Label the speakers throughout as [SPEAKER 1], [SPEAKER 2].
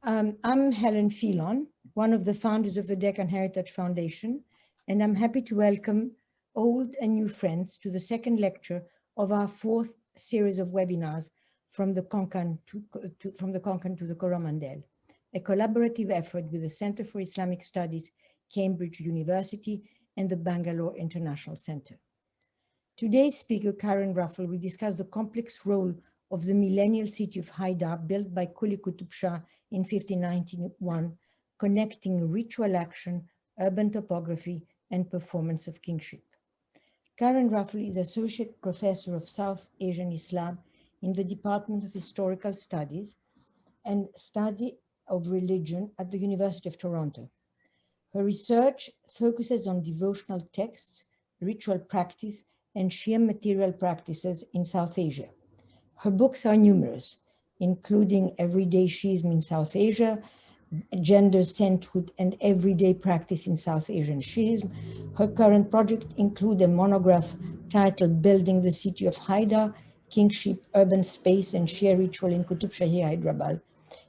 [SPEAKER 1] I'm Helen Phelan, one of the founders of the Deccan Hrritage Foundation, and I'm happy to welcome old and new friends to the second lecture of our fourth series of webinars from the Konkan to the Coromandel, a collaborative effort with the Centre for Islamic Studies, Cambridge University, and the Bangalore International Centre. Today's speaker, Karen Ruffle, will discuss the complex role of the millennial city of Haidar, built by Quli Qutb Shah in 1591, connecting ritual action, urban topography, and performance of kingship. Karen Ruffle is Associate Professor of South Asian Islam in the Department of Historical Studies and Study of Religion at the University of Toronto. Her research focuses on devotional texts, ritual practice, and Shi'a material practices in South Asia. Her books are numerous, including Everyday Shi'ism in South Asia, Gender, Sainthood, and Everyday Practice in South Asian Shi'ism. Her current project includes a monograph titled Building the City of Haidar, Kingship, Urban Space, and Shia Ritual in Qutb Shahi,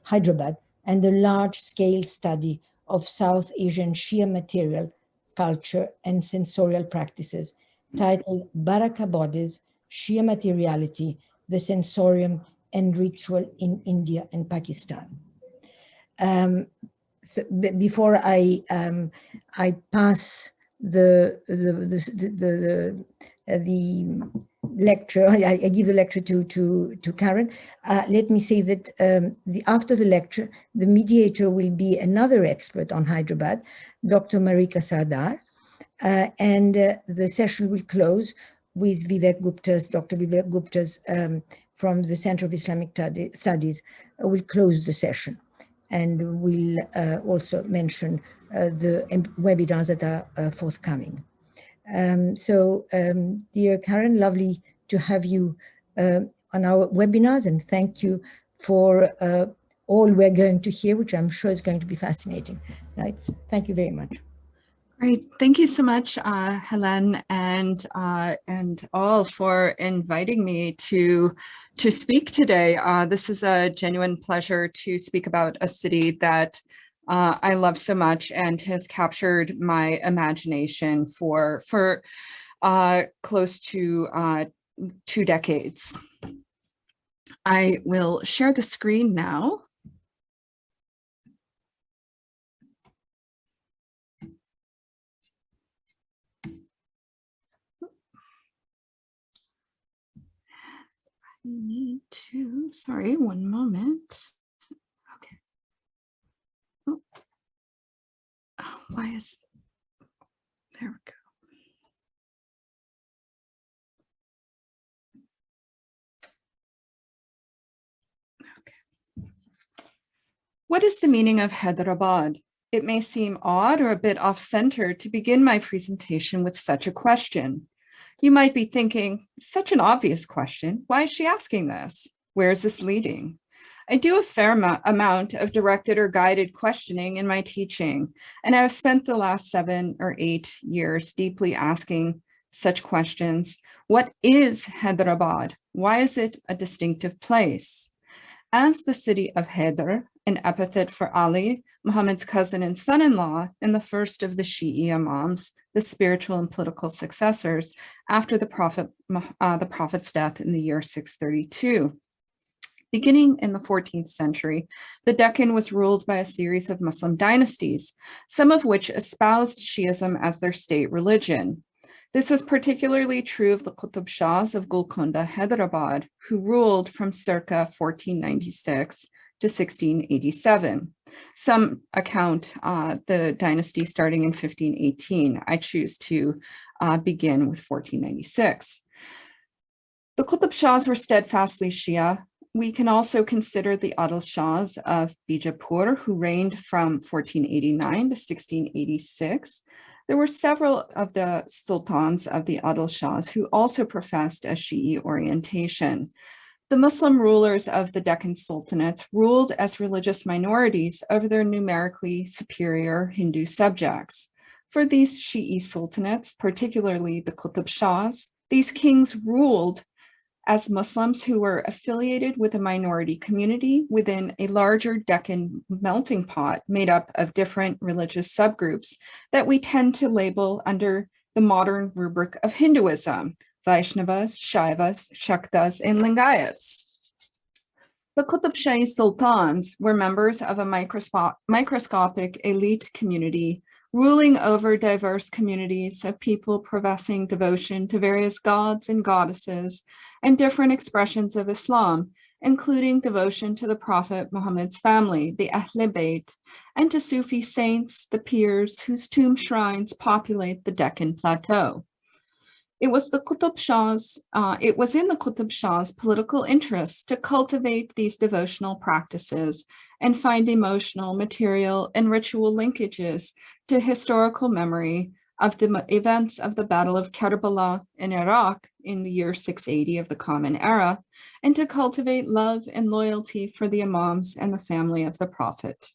[SPEAKER 1] Hyderabad, and a large-scale study of South Asian Shia material, culture, and sensorial practices titled Baraka Bodies, Shia Materiality, the Sensorium and Ritual in India and Pakistan. So before I pass the lecture, I give the lecture to Karen. Let me say that after the lecture, the mediator will be another expert on Hyderabad, Dr. Marika Sardar, and the session will close with Dr. Vivek Gupta's from the Center of Islamic Studies will close the session, and will also mention the webinars that are forthcoming. Dear Karen, lovely to have you on our webinars, and thank you for all we're going to hear, which I'm sure is going to be fascinating. Right? Thank you very much.
[SPEAKER 2] Great. Thank you so much, Helen, and all for inviting me to speak today. This is a genuine pleasure to speak about a city that I love so much and has captured my imagination for close to 2 decades. I will share the screen now. Need to, sorry, one moment. Okay. Oh, why is, there we go. Okay. What is the meaning of Ḥaidarābād? It may seem odd or a bit off-center to begin my presentation with such a question. You might be thinking, such an obvious question. Why is she asking this? Where is this leading? I do a fair amount of directed or guided questioning in my teaching, and I've spent the last 7 or 8 years deeply asking such questions. What is Ḥaidarābād? Why is it a distinctive place? As the city of Haidar, an epithet for Ali, Muhammad's cousin and son-in-law, and the first of the Shi'i imams, the spiritual and political successors after the Prophet's death in the year 632. Beginning in the 14th century, the Deccan was ruled by a series of Muslim dynasties, some of which espoused Shi'ism as their state religion. This was particularly true of the Qutb Shahs of Golconda, Hyderabad, who ruled from circa 1496 to 1687. Some account the dynasty starting in 1518. I choose to begin with 1496. The Qutb Shahs were steadfastly Shia. We can also consider the Adil Shahs of Bijapur, who reigned from 1489 to 1686. There were several of the sultans of the Adil Shahs who also professed a Shi'i orientation. The Muslim rulers of the Deccan Sultanates ruled as religious minorities over their numerically superior Hindu subjects. For these Shi'i sultanates, particularly the Qutb Shahs, these kings ruled as Muslims who were affiliated with a minority community within a larger Deccan melting pot made up of different religious subgroups that we tend to label under the modern rubric of Hinduism, Vaishnavas, Shaivas, Shaktas, and Lingayats. The Qutb Shahi sultans were members of a microscopic elite community ruling over diverse communities of people professing devotion to various gods and goddesses and different expressions of Islam, including devotion to the Prophet Muhammad's family, the Ahl Bayt, and to Sufi saints, the pirs, whose tomb shrines populate the Deccan Plateau. It was in the Qutb Shah's political interest to cultivate these devotional practices and find emotional, material, and ritual linkages to historical memory of the events of the Battle of Karbala in Iraq in the year 680 of the Common Era, and to cultivate love and loyalty for the Imams and the family of the Prophet.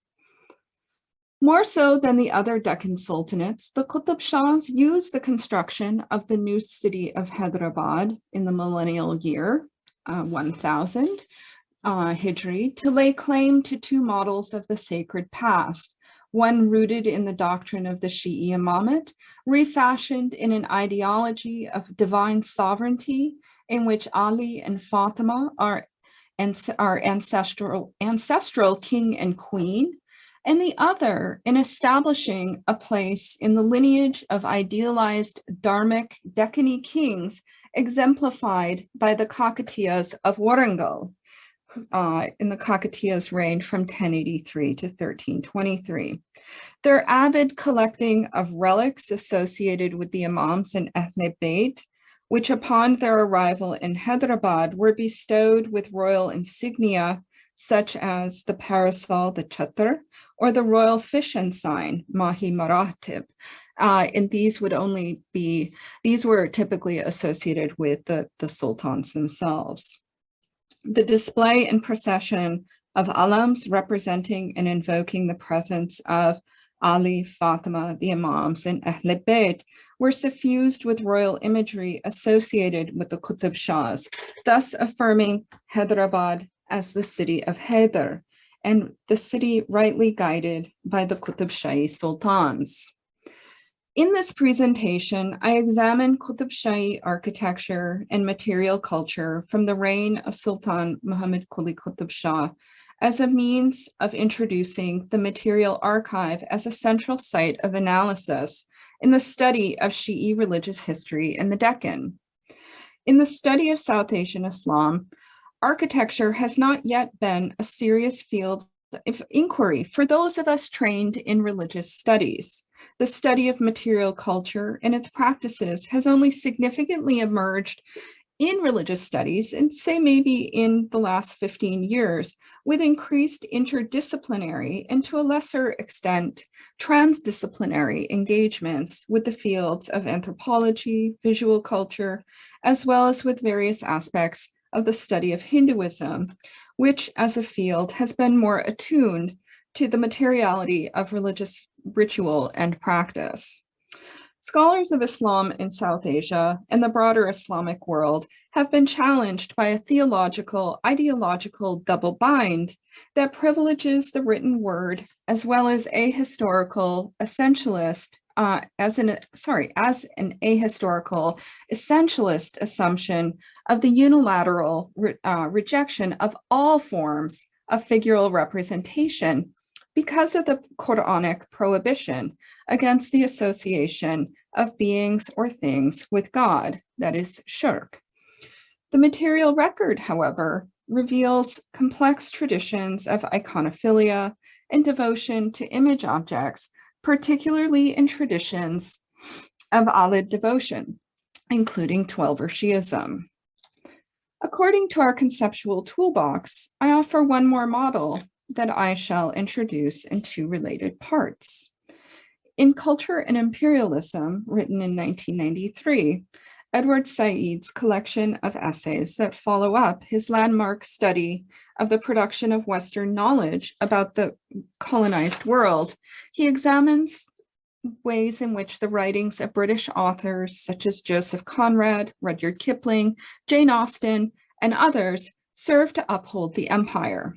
[SPEAKER 2] More so than the other Deccan sultanates, the Qutb Shahs used the construction of the new city of Hyderabad in the millennial year 1000 Hijri to lay claim to two models of the sacred past, one rooted in the doctrine of the Shi'i imamate, refashioned in an ideology of divine sovereignty in which Ali and Fatima are ancestral king and queen, and the other in establishing a place in the lineage of idealized Dharmic Deccani kings exemplified by the Cockatias of Warangal. In the Cockatias reigned from 1083 to 1323. Their avid collecting of relics associated with the Imams and Ahl Bayt, which upon their arrival in Hyderabad were bestowed with royal insignia such as the parasol, the chatar, or the royal fish ensign, mahi maratib. And these were typically associated with the sultans themselves. The display and procession of alams representing and invoking the presence of Ali, Fatima, the Imams, and Ahl Bayt were suffused with royal imagery associated with the Qutb Shahs, thus affirming Hyderabad as the city of Haidar, and the city rightly guided by the Qutb Shahi sultans. In this presentation, I examine Qutb Shahi architecture and material culture from the reign of Sultan Muhammad Quli Qutb Shah as a means of introducing the material archive as a central site of analysis in the study of Shi'i religious history in the Deccan. In the study of South Asian Islam, architecture has not yet been a serious field of inquiry for those of us trained in religious studies. The study of material culture and its practices has only significantly emerged in religious studies, and say maybe in the last 15 years, with increased interdisciplinary and to a lesser extent, transdisciplinary engagements with the fields of anthropology, visual culture, as well as with various aspects of the study of Hinduism, which as a field has been more attuned to the materiality of religious ritual and practice. Scholars of Islam in South Asia and the broader Islamic world have been challenged by a theological, ideological double bind that privileges the written word as well as ahistorical essentialist as an ahistorical essentialist assumption of the unilateral rejection of all forms of figural representation because of the Quranic prohibition against the association of beings or things with God, that is, shirk. The material record, however, reveals complex traditions of iconophilia and devotion to image objects, particularly in traditions of Alid devotion, including Twelver Shi'ism. According to our conceptual toolbox, I offer one more model that I shall introduce in two related parts. In Culture and Imperialism, written in 1993, Edward Said's collection of essays that follow up his landmark study of the production of Western knowledge about the colonized world, he examines ways in which the writings of British authors such as Joseph Conrad, Rudyard Kipling, Jane Austen, and others serve to uphold the empire.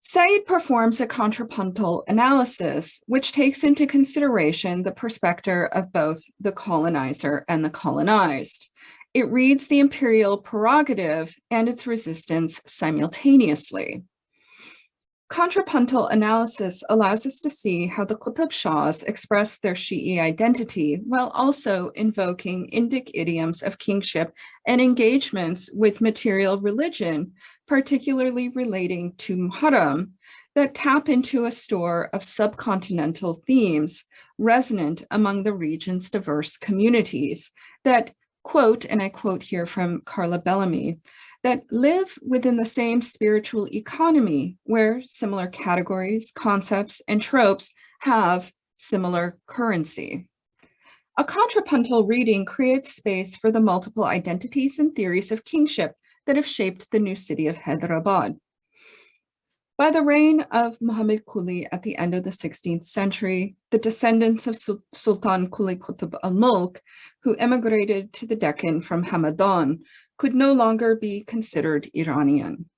[SPEAKER 2] Said performs a contrapuntal analysis, which takes into consideration the perspective of both the colonizer and the colonized. It reads the imperial prerogative and its resistance simultaneously. Contrapuntal analysis allows us to see how the Qutb Shahs express their Shi'i identity while also invoking Indic idioms of kingship and engagements with material religion, particularly relating to Muharram, that tap into a store of subcontinental themes resonant among the region's diverse communities that, quote, and I quote here from Carla Bellamy, that live within the same spiritual economy where similar categories, concepts, and tropes have similar currency. A contrapuntal reading creates space for the multiple identities and theories of kingship that have shaped the new city of Hyderabad. By the reign of Muhammad Quli at the end of the 16th century, the descendants of Sultan Quli Qutb al-Mulk, who emigrated to the Deccan from Hamadan, could no longer be considered Iranian.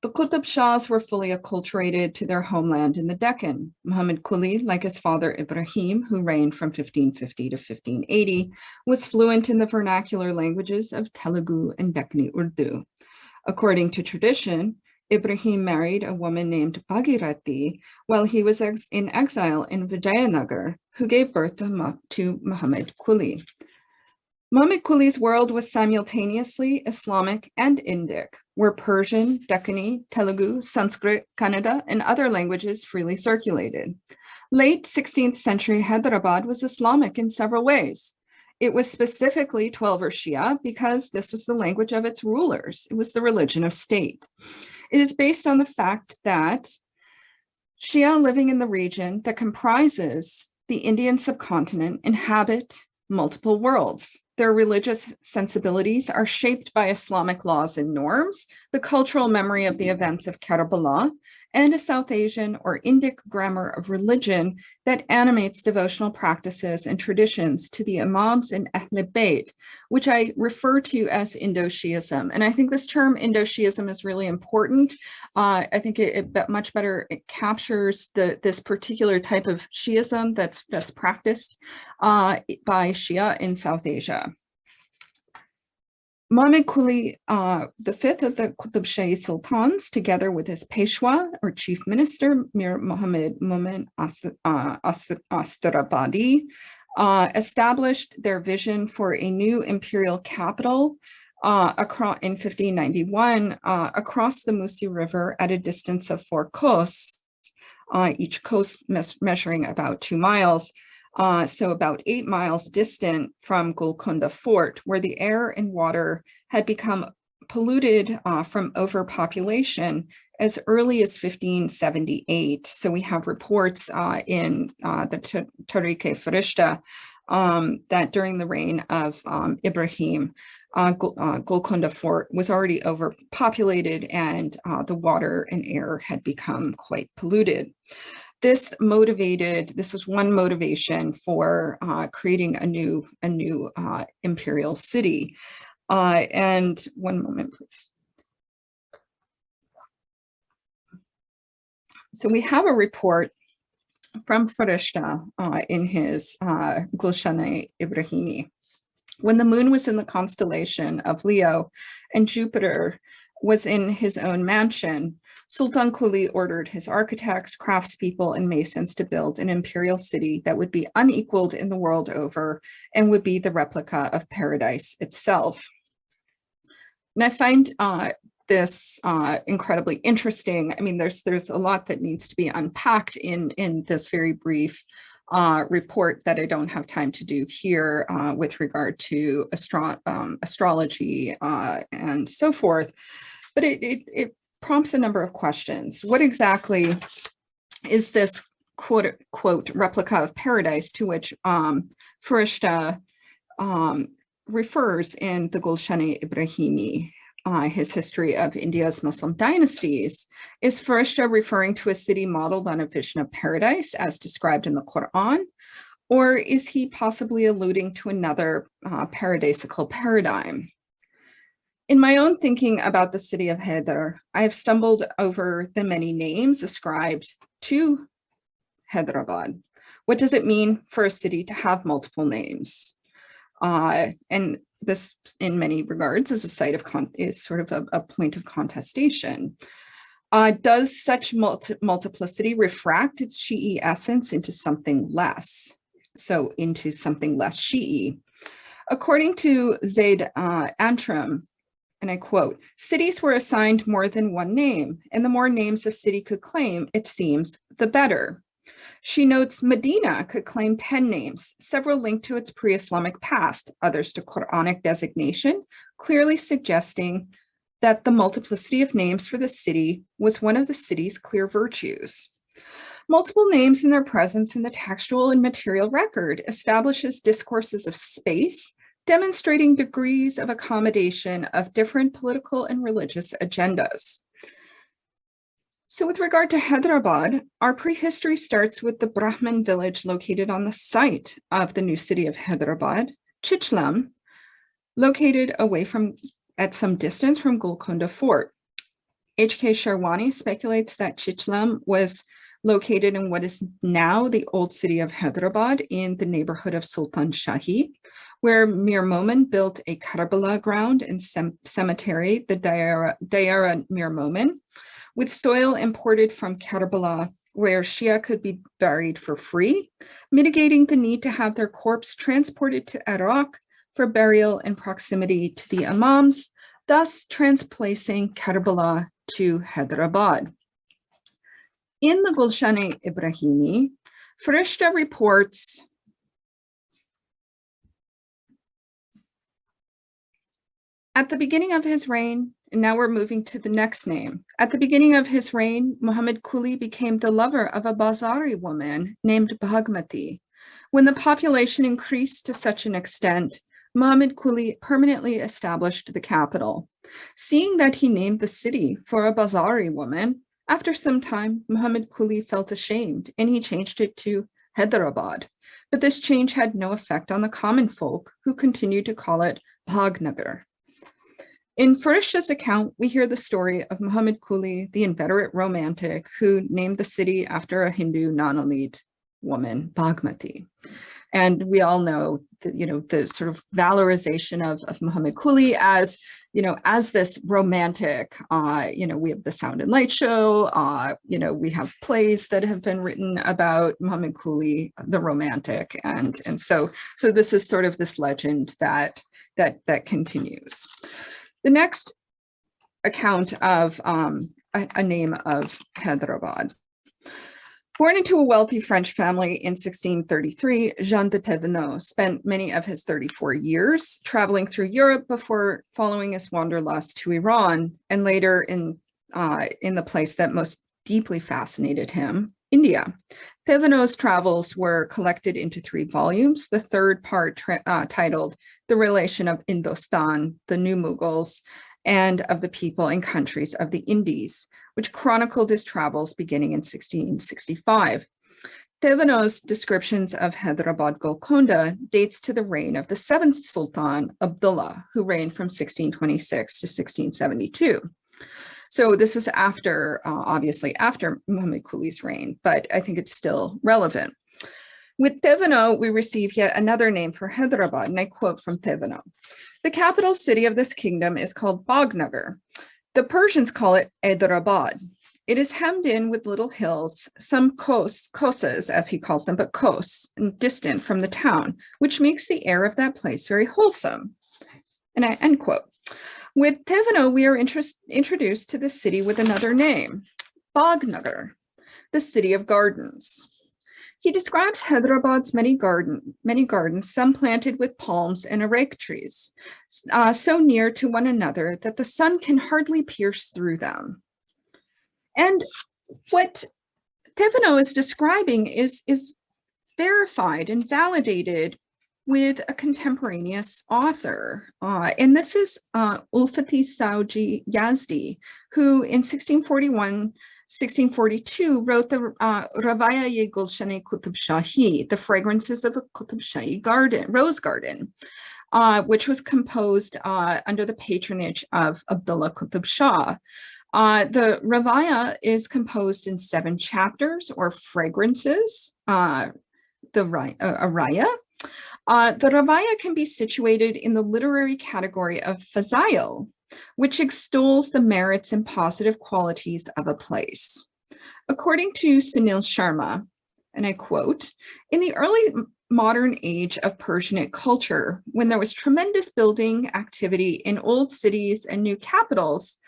[SPEAKER 2] The Qutb Shahs were fully acculturated to their homeland in the Deccan. Muhammad Quli, like his father Ibrahim, who reigned from 1550 to 1580, was fluent in the vernacular languages of Telugu and Deccani Urdu. According to tradition, Ibrahim married a woman named Bhagirathi while he was in exile in Vijayanagar, who gave birth to Muhammad Quli. Muhammad Quli's world was simultaneously Islamic and Indic, where Persian, Deccani, Telugu, Sanskrit, Kannada, and other languages freely circulated. Late 16th century Hyderabad was Islamic in several ways. It was specifically Twelver Shia because this was the language of its rulers. It was the religion of state. It is based on the fact that Shia living in the region that comprises the Indian subcontinent inhabit multiple worlds. Their religious sensibilities are shaped by Islamic laws and norms, the cultural memory of the events of Karbala, and a South Asian or Indic grammar of religion that animates devotional practices and traditions to the Imams and Ahl Bayt, which I refer to as Indo-Shiism. And I think this term Indo-Shiism is really important. I think it much better captures this particular type of Shiism that's practiced by Shia in South Asia. Muhammad Quli, the fifth of the Qutb Shahi Sultans, together with his Peshwa, or chief minister, Mir Muhammad Mumin Ḥaidarābādi, established their vision for a new imperial capital in 1591 across the Musi River at a distance of 4 coasts, each coast measuring about 2 miles. So about 8 miles distant from Golconda Fort, where the air and water had become polluted from overpopulation as early as 1578. So we have reports in the Tariq-e Farishta that during the reign of Ibrahim, Golconda Fort was already overpopulated and the water and air had become quite polluted. This was one motivation for creating a new imperial city. And one moment, please. So we have a report from Farishta in his Gulshan-e Ibrahimi. When the moon was in the constellation of Leo and Jupiter was in his own mansion, Sultan Quli ordered his architects, craftspeople, and masons to build an imperial city that would be unequaled in the world over and would be the replica of paradise itself. And I find this incredibly interesting. I mean, there's a lot that needs to be unpacked in this very brief report that I don't have time to do here with regard to astrology and so forth. But it prompts a number of questions. What exactly is this quote unquote replica of paradise to which Farishta refers in the Gulshan-e Ibrahimi, his history of India's Muslim dynasties? Is Farishta referring to a city modeled on a vision of paradise as described in the Quran? Or is he possibly alluding to another paradisical paradigm? In my own thinking about the city of Haidar, I have stumbled over the many names ascribed to Hyderabad. What does it mean for a city to have multiple names? And this, in many regards, is a site of is sort of a point of contestation. Does such multiplicity refract its Shi'i essence into something less? So into something less Shi'i. According to Zaid Antrim, and I quote, cities were assigned more than one name, and the more names a city could claim, it seems, the better. She notes Medina could claim 10 names, several linked to its pre-Islamic past, others to Quranic designation, clearly suggesting that the multiplicity of names for the city was one of the city's clear virtues. Multiple names and their presence in the textual and material record establishes discourses of space, demonstrating degrees of accommodation of different political and religious agendas. So with regard to Hyderabad, our prehistory starts with the Brahmin village located on the site of the new city of Hyderabad, Chichlam, located away from, at some distance from Golconda Fort. H.K. Sharwani speculates that Chichlam was located in what is now the old city of Hyderabad in the neighborhood of Sultan Shahi, where Mir Momin built a Karbala ground and cemetery, the Dayara Mir Momin, with soil imported from Karbala, where Shia could be buried for free, mitigating the need to have their corpse transported to Iraq for burial in proximity to the Imams, thus transplacing Karbala to Hyderabad. In the Gulshan-e Ibrahimi, Farishta reports at the beginning of his reign, and now we're moving to the next name. At the beginning of his reign, Muhammad Quli became the lover of a Bazari woman named Bhagmati. When the population increased to such an extent, Muhammad Quli permanently established the capital. Seeing that he named the city for a Bazari woman, after some time, Muhammad Quli felt ashamed and he changed it to Hyderabad. But this change had no effect on the common folk, who continued to call it Bhagnagar. In Farishta's account, we hear the story of Muhammad Quli, the inveterate romantic, who named the city after a Hindu non-elite woman, Bhagmati. And we all know that, the sort of valorization of Muhammad Quli as, as this romantic, we have the Sound and Light show, we have plays that have been written about Muhammad Quli, the romantic. And so this is sort of this legend that continues. The next account of a name of Hyderabad. Born into a wealthy French family in 1633, Jean de Thévenot spent many of his 34 years traveling through Europe before following his wanderlust to Iran, and later in the place that most deeply fascinated him, India. Thévenot's travels were collected into 3 volumes, the third part titled The Relation of Hindostan, the New Mughals, and of the People and Countries of the Indies, which chronicled his travels beginning in 1665. Thévenot's descriptions of Hyderabad Golconda dates to the reign of the 7th Sultan, Abdullah, who reigned from 1626 to 1672. So this is after, obviously after Muhammad Quli's reign, but I think it's still relevant. With Thévenot, we receive yet another name for Hyderabad, and I quote from Thévenot. The capital city of this kingdom is called Bhagnagar. The Persians call it Ḥaidarābād. It is hemmed in with little hills, some kosas, as he calls them, but kos, and distant from the town, which makes the air of that place very wholesome. And I end quote. With Thévenot, we are introduced to the city with another name, Bhagnagar, the city of gardens. He describes Hyderabad's many gardens, some planted with palms and areca trees, so near to one another that the sun can hardly pierce through them. And what Thévenot is describing is verified and validated with a contemporaneous author. And this is Ulfati Sauji Yazdi, who in 1642 wrote the Ravaya-e Gulshan-e Qutb Shahi, the fragrances of a Qutb Shahi garden, rose garden, which was composed under the patronage of Abdullah Qutb Shah. The Ravaya is composed in 7 chapters or fragrances, a raya. The Ravaya can be situated in the literary category of Fazail, which extols the merits and positive qualities of a place. According to Sunil Sharma, and I quote, "In the early modern age of Persianate culture, when there was tremendous building activity in old cities and new capitals,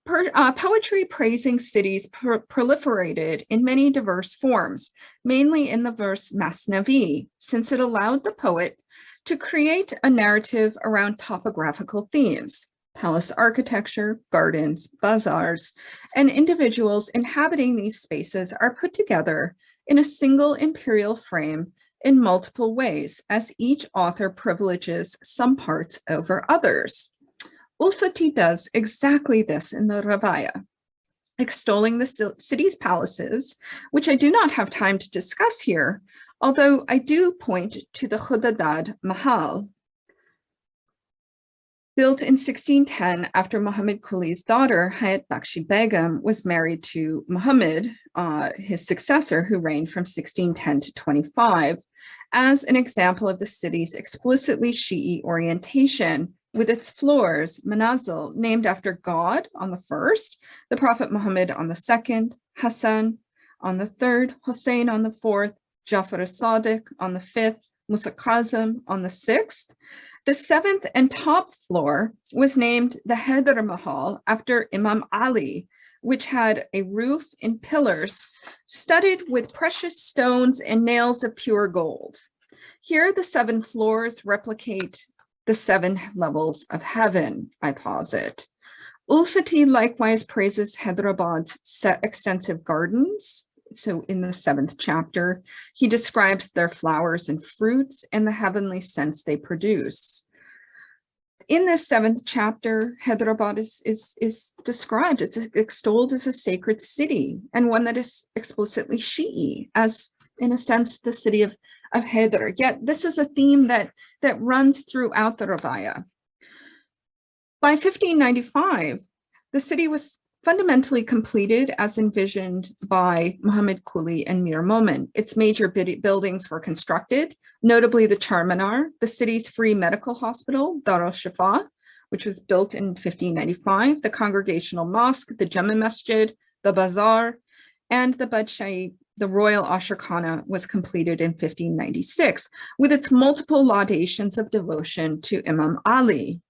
[SPEAKER 2] poetry praising cities proliferated in many diverse forms, mainly in the verse Masnavi, since it allowed the poet to create a narrative around topographical themes, palace architecture, gardens, bazaars, and individuals inhabiting these spaces are put together in a single imperial frame in multiple ways, as each author privileges some parts over others." Ulfati does exactly this in the Ravaya, extolling the city's palaces, which I do not have time to discuss here, although I do point to the Hedera Mahal, built in 1610 after Muhammad Quli's daughter, Hayat Bakshi Begum, was married to Muhammad, his successor, who reigned from 1610 to 25, as an example of the city's explicitly Shi'i orientation, with its floors, manazil, named after God on the first, the Prophet Muhammad on the second, Hassan on the third, Hussein on the fourth, Jafar as-Sadiq on the fifth, Musa Kazim on the sixth. The 7th and top floor was named the Hedera Mahal after Imam Ali, which had a roof and pillars studded with precious stones and nails of pure gold. Here, the 7 floors replicate the 7 levels of heaven, I posit. Ulfati likewise praises Hyderabad's extensive gardens. So in the 7th chapter, he describes their flowers and fruits and the heavenly scents they produce. In this 7th chapter, Hyderabad is described, it's extolled as a sacred city and one that is explicitly Shi'i, as in a sense, the city of Haidar. Yet this is a theme that runs throughout the Ravaya. By 1595, the city was fundamentally completed as envisioned by Muhammad Quli and Mir Momin. Its major buildings were constructed, notably the Charminar, the city's free medical hospital, Dar al-Shifa, which was built in 1595, the Congregational Mosque, the Jama Masjid, the Bazaar, and the Badshai, the Royal Ashikana, was completed in 1596, with its multiple laudations of devotion to Imam Ali.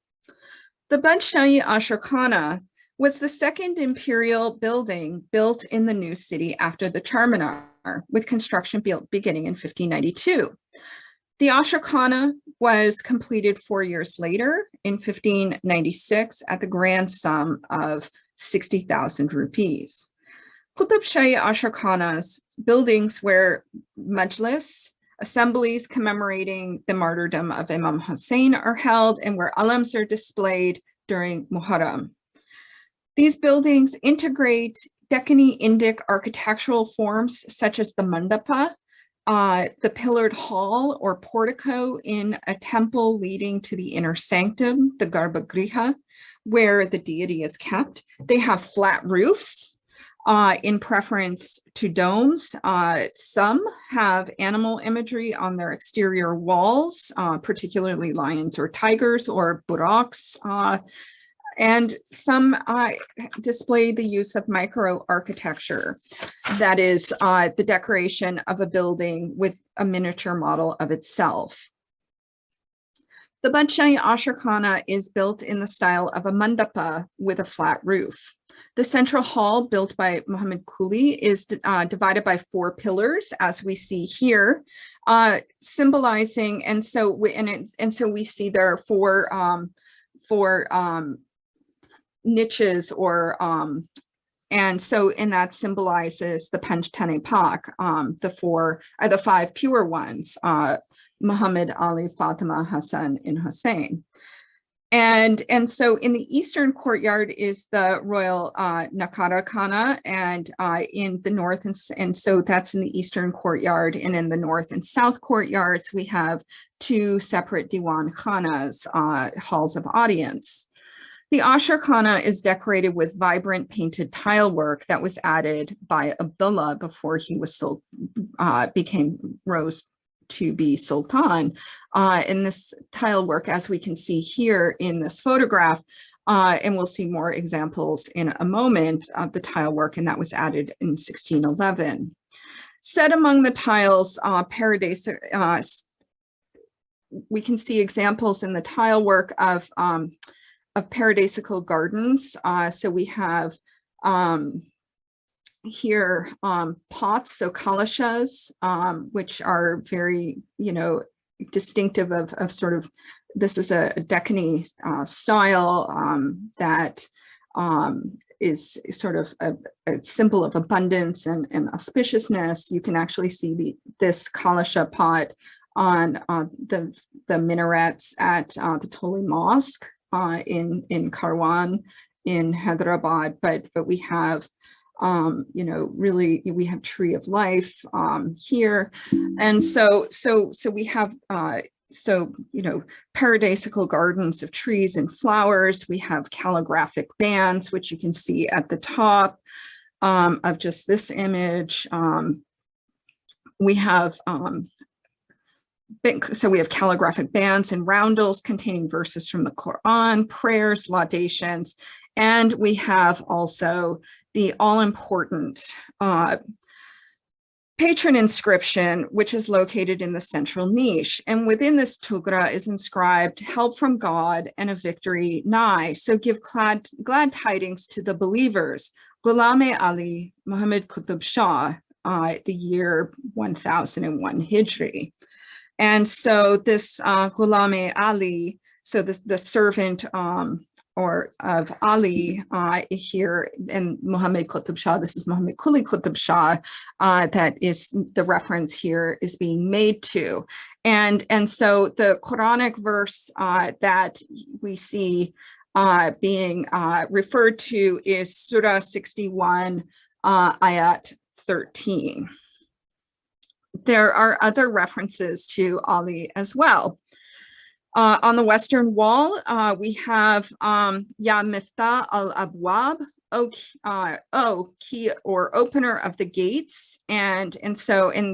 [SPEAKER 2] The Badshai Ashikana was the second imperial building built in the new city after the Charminar, with construction beginning in 1592. The Ashikana was completed 4 years later in 1596 at the grand sum of 60,000 rupees. Qutb Shahi Ashikana's buildings where majlis, assemblies commemorating the martyrdom of Imam Hussein are held and where alams are displayed during Muharram. These buildings integrate Deccani Indic architectural forms such as the mandapa, the pillared hall or portico in a temple leading to the inner sanctum, the Garbhagriha, where the deity is kept. They have flat roofs in preference to domes. Some have animal imagery on their exterior walls, particularly lions or tigers or buraks. And some display the use of micro-architecture, that is the decoration of a building with a miniature model of itself. The Badshai Ashikana is built in the style of a mandapa with a flat roof. The central hall, built by Muhammad Quli, is divided by 4 pillars, as we see here, symbolizing, and so we see there are four niches, or and that symbolizes the Panchtani Pak, the 5 pure ones, Muhammad, Ali, Fatima, Hassan, and Hussein. And so in the eastern courtyard is the Royal Ashikana, and in the north, and so that's in the eastern courtyard, and in the north and south courtyards, we have two separate Diwan Khanas, halls of audience. The Ashikana is decorated with vibrant painted tile work that was added by Abdullah before he was rose to be Sultan. In this tile work, as we can see here in this photograph, and we'll see more examples in a moment of the tile work, and that was added in 1611. Set among the tiles, we can see examples in the tile work of Paradisical Gardens. So we have here pots, so kalashas, which are very, distinctive of sort of, this is a Deccan style that is sort of a symbol of abundance and auspiciousness. You can actually see this kalasha pot on the minarets at the Toli Mosque in Karwan in Hyderabad, but we have really, we have Tree of Life here, and so we have paradisical gardens of trees and flowers. We have calligraphic bands, which you can see at the top of just this image. We have we have calligraphic bands and roundels containing verses from the Quran, prayers, laudations, and we have also the all-important Patron Inscription, which is located in the central niche. And within this tugra is inscribed, "Help from God and a victory nigh. So give glad tidings to the believers. Ghulam Ali, Muhammad Qutb Shah, the year 1001 Hijri." And so this Ghulam Ali, so the servant of Ali here, and Muhammad Qutb Shah, this is Muhammad Quli Qutb Shah, that is the reference here is being made to. And so the Quranic verse that we see being referred to is Surah 61, Ayat 13. There are other references to Ali as well. On the western wall, we have Ya Miftah al-Abwab, key or opener of the gates, and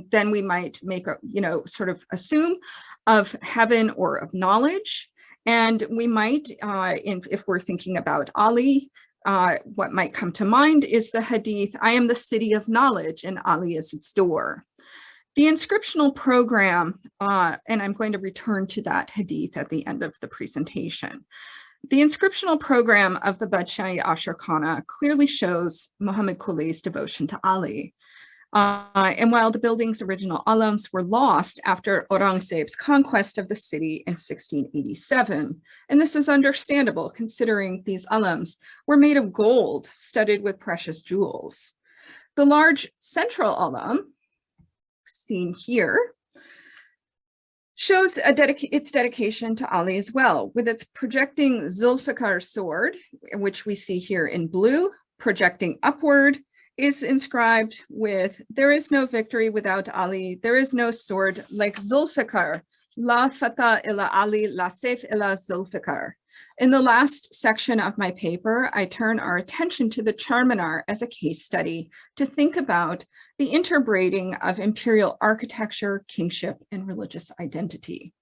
[SPEAKER 2] then we might make a sort of assume of heaven or of knowledge, and we might if we're thinking about Ali, what might come to mind is the hadith, "I am the city of knowledge and Ali is its door." The inscriptional program, and I'm going to return to that hadith at the end of the presentation. The inscriptional program of the Badshahi Ashikana clearly shows Muhammad Quli's devotion to Ali. And while the building's original alams were lost after Aurangzeb's conquest of the city in 1687, and this is understandable considering these alams were made of gold studded with precious jewels. The large central alam, seen here, shows its dedication to Ali as well, with its projecting Zulfikar sword, which we see here in blue, projecting upward, is inscribed with, "There is no victory without Ali, there is no sword like Zulfikar, la fata illa Ali, la sayf illa Zulfikar." In the last section of my paper, I turn our attention to the Charminar as a case study to think about the interbreeding of imperial architecture, kingship, and religious identity.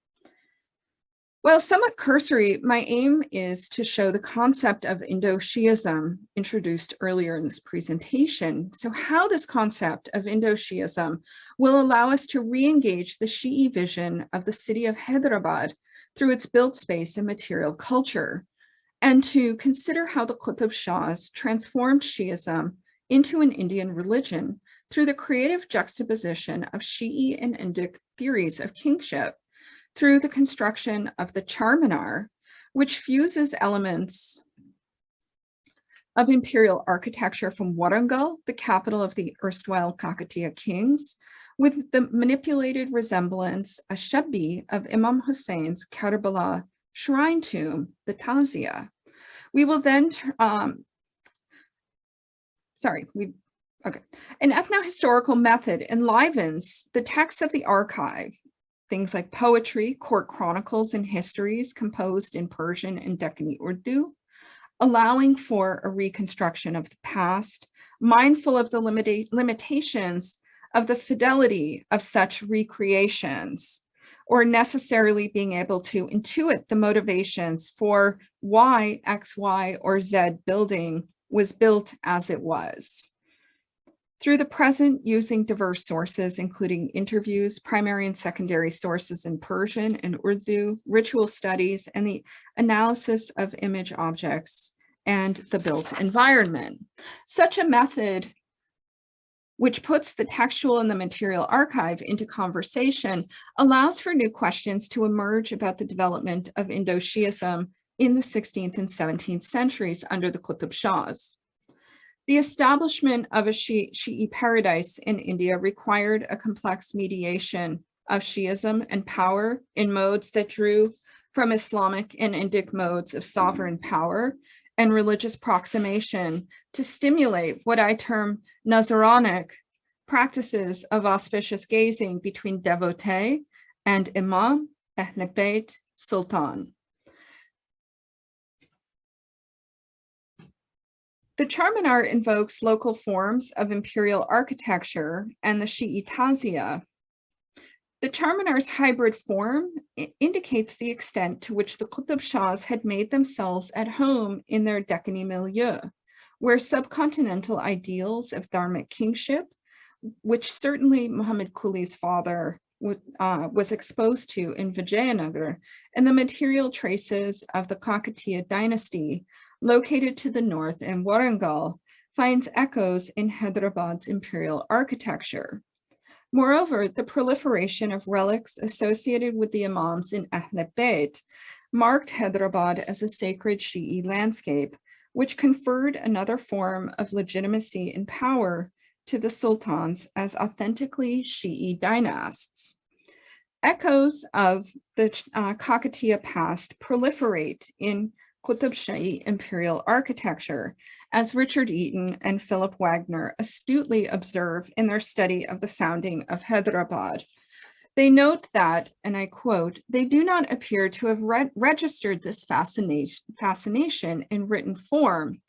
[SPEAKER 2] While somewhat cursory, my aim is to show the concept of Indo-Shi'ism introduced earlier in this presentation. So how this concept of Indo-Shi'ism will allow us to re-engage the Shi'i vision of the city of Hyderabad through its built space and material culture, and to consider how the Qutb Shahs transformed Shi'ism into an Indian religion through the creative juxtaposition of Shi'i and Indic theories of kingship, through the construction of the Charminar, which fuses elements of imperial architecture from Warangal, the capital of the erstwhile Cockatias kings, with the manipulated resemblance, a Shabi, of Imam Hussein's Karbala shrine tomb, the Tazia. We will then, an ethnohistorical method enlivens the text of the archive, things like poetry, court chronicles, and histories composed in Persian and Deccani Urdu, allowing for a reconstruction of the past, mindful of the limitations of the fidelity of such recreations, or necessarily being able to intuit the motivations for why X, Y, or Z building was built as it was. Through the present, using diverse sources, including interviews, primary and secondary sources in Persian and Urdu, ritual studies, and the analysis of image objects and the built environment. Such a method, which puts the textual and the material archive into conversation, allows for new questions to emerge about the development of Indo-Shiism in the 16th and 17th centuries under the Qutb Shahs. The establishment of a Shi'i paradise in India required a complex mediation of Shi'ism and power in modes that drew from Islamic and Indic modes of sovereign power and religious proximation to stimulate what I term Nazaranic practices of auspicious gazing between devotee and imam, Ahl Bayt, Sultan. The Charminar invokes local forms of imperial architecture and the Shi'i Tazia. The Charminar's hybrid form indicates the extent to which the Qutb Shahs had made themselves at home in their Deccani milieu, where subcontinental ideals of dharmic kingship, which certainly Muhammad Quli's father was exposed to in Vijayanagar, and the material traces of the Cockatiya dynasty located to the north in Warangal, finds echoes in Hyderabad's imperial architecture. Moreover, the proliferation of relics associated with the imams in Ahl Bayt marked Hyderabad as a sacred Shi'i landscape, which conferred another form of legitimacy and power to the sultans as authentically Shi'i dynasts. Echoes of the Cockatiya past proliferate in Qutb Shahi imperial architecture, as Richard Eaton and Philip Wagner astutely observe in their study of the founding of Hyderabad. They note that, and I quote, "They do not appear to have registered this fascination in written form,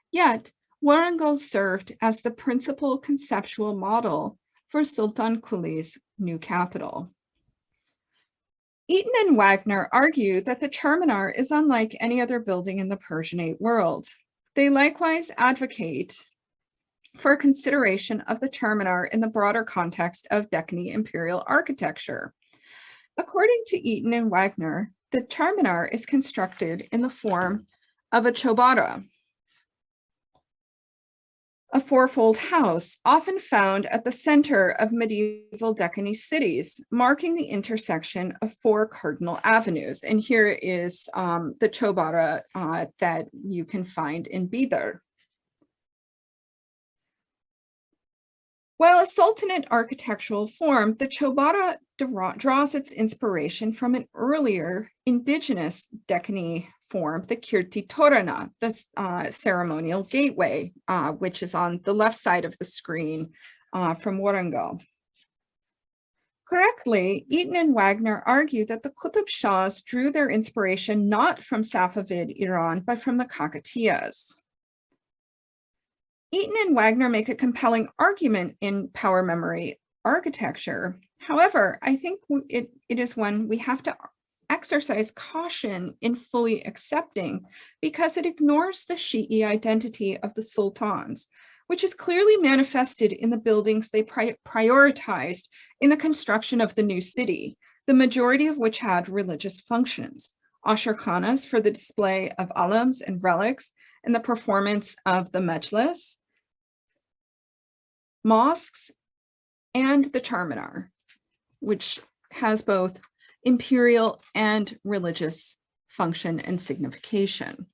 [SPEAKER 2] yet Warangal served as the principal conceptual model for Sultan Quli's new capital." Eaton and Wagner argue that the Charminar is unlike any other building in the Persianate world. They likewise advocate for consideration of the Charminar in the broader context of Deccani imperial architecture. According to Eaton and Wagner, the Charminar is constructed in the form of a chobara, a fourfold house, often found at the center of medieval Deccani cities, marking the intersection of four cardinal avenues. And here is the chobara that you can find in Bidar. While a sultanate architectural form, the chobara draws its inspiration from an earlier indigenous Deccani form, the Kirti Torana, the ceremonial gateway, which is on the left side of the screen from Warangal. Correctly, Eaton and Wagner argue that the Qutb Shahs drew their inspiration not from Safavid Iran, but from the Cockatias. Eaton and Wagner make a compelling argument in power memory architecture. However, I think it is one we have to exercise caution in fully accepting, because it ignores the Shi'i identity of the sultans, which is clearly manifested in the buildings they prioritized in the construction of the new city, the majority of which had religious functions, ashrakhānas for the display of alams and relics and the performance of the majlis, mosques, and the Charminar, which has both imperial and religious function and signification.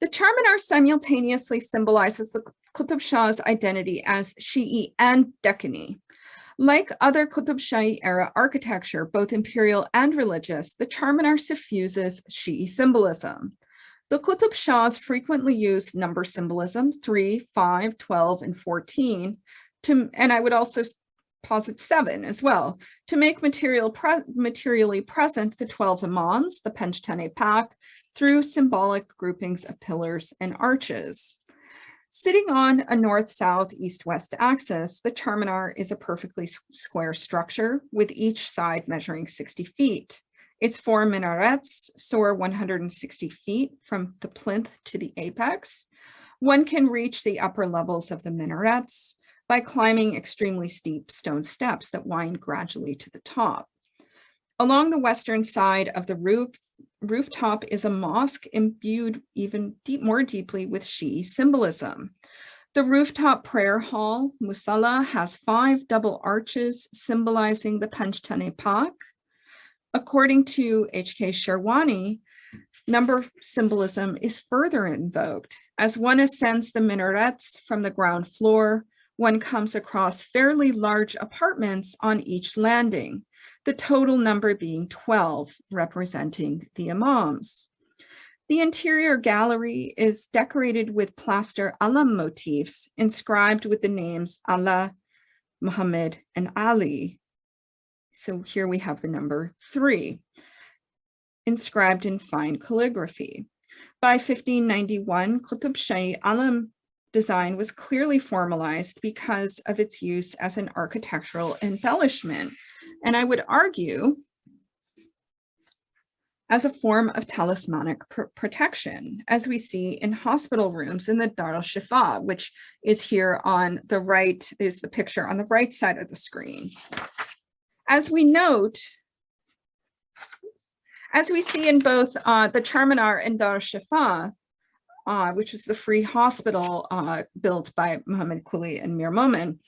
[SPEAKER 2] The Charminar simultaneously symbolizes the Qutb Shah's identity as Shi'i and Deccani. Like other Qutb Shahi era architecture, both imperial and religious, the Charminar suffuses Shi'i symbolism. The Qutb Shahs frequently used number symbolism, 3, 5, 12, and 14, and I would also posit 7 as well, to make materially present the 12 imams, the Panchtane Pak, through symbolic groupings of pillars and arches. Sitting on a north-south, east-west axis, the Charminar is a perfectly square structure with each side measuring 60 feet. Its 4 minarets soar 160 feet from the plinth to the apex. One can reach the upper levels of the minarets by climbing extremely steep stone steps that wind gradually to the top. Along the western side of the rooftop is a mosque imbued even more deeply with Shi'i symbolism. The rooftop prayer hall, Musalla, has 5 double arches symbolizing the Panchtane Pak. According to H.K. Sherwani, number symbolism is further invoked. As one ascends the minarets from the ground floor, one comes across fairly large apartments on each landing, the total number being 12, representing the imams. The interior gallery is decorated with plaster alam motifs inscribed with the names Allah, Muhammad, and Ali. So here we have the number 3, inscribed in fine calligraphy. By 1591, Qutb Shahi alam design was clearly formalized because of its use as an architectural embellishment, and I would argue as a form of talismanic protection, as we see in hospital rooms in the Dar al-Shifa, which is here on the right, is the picture on the right side of the screen. As we note, as we see in both the Charminar and Dar al-Shifa, which is the free hospital built by Muhammad Quli and Mir Momin,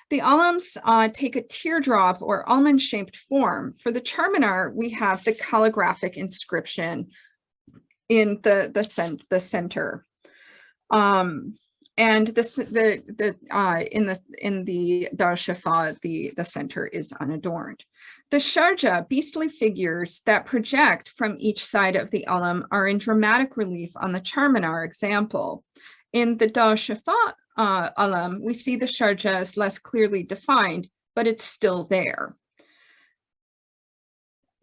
[SPEAKER 2] the alams take a teardrop or almond-shaped form. For the Charminar, we have the calligraphic inscription in the center. And in the Dar al-Shifa, the center is unadorned. The sharja, beastly figures that project from each side of the alam, are in dramatic relief on the Charminar example. In the Dar al-Shifa alam, we see the sharja as less clearly defined, but it's still there.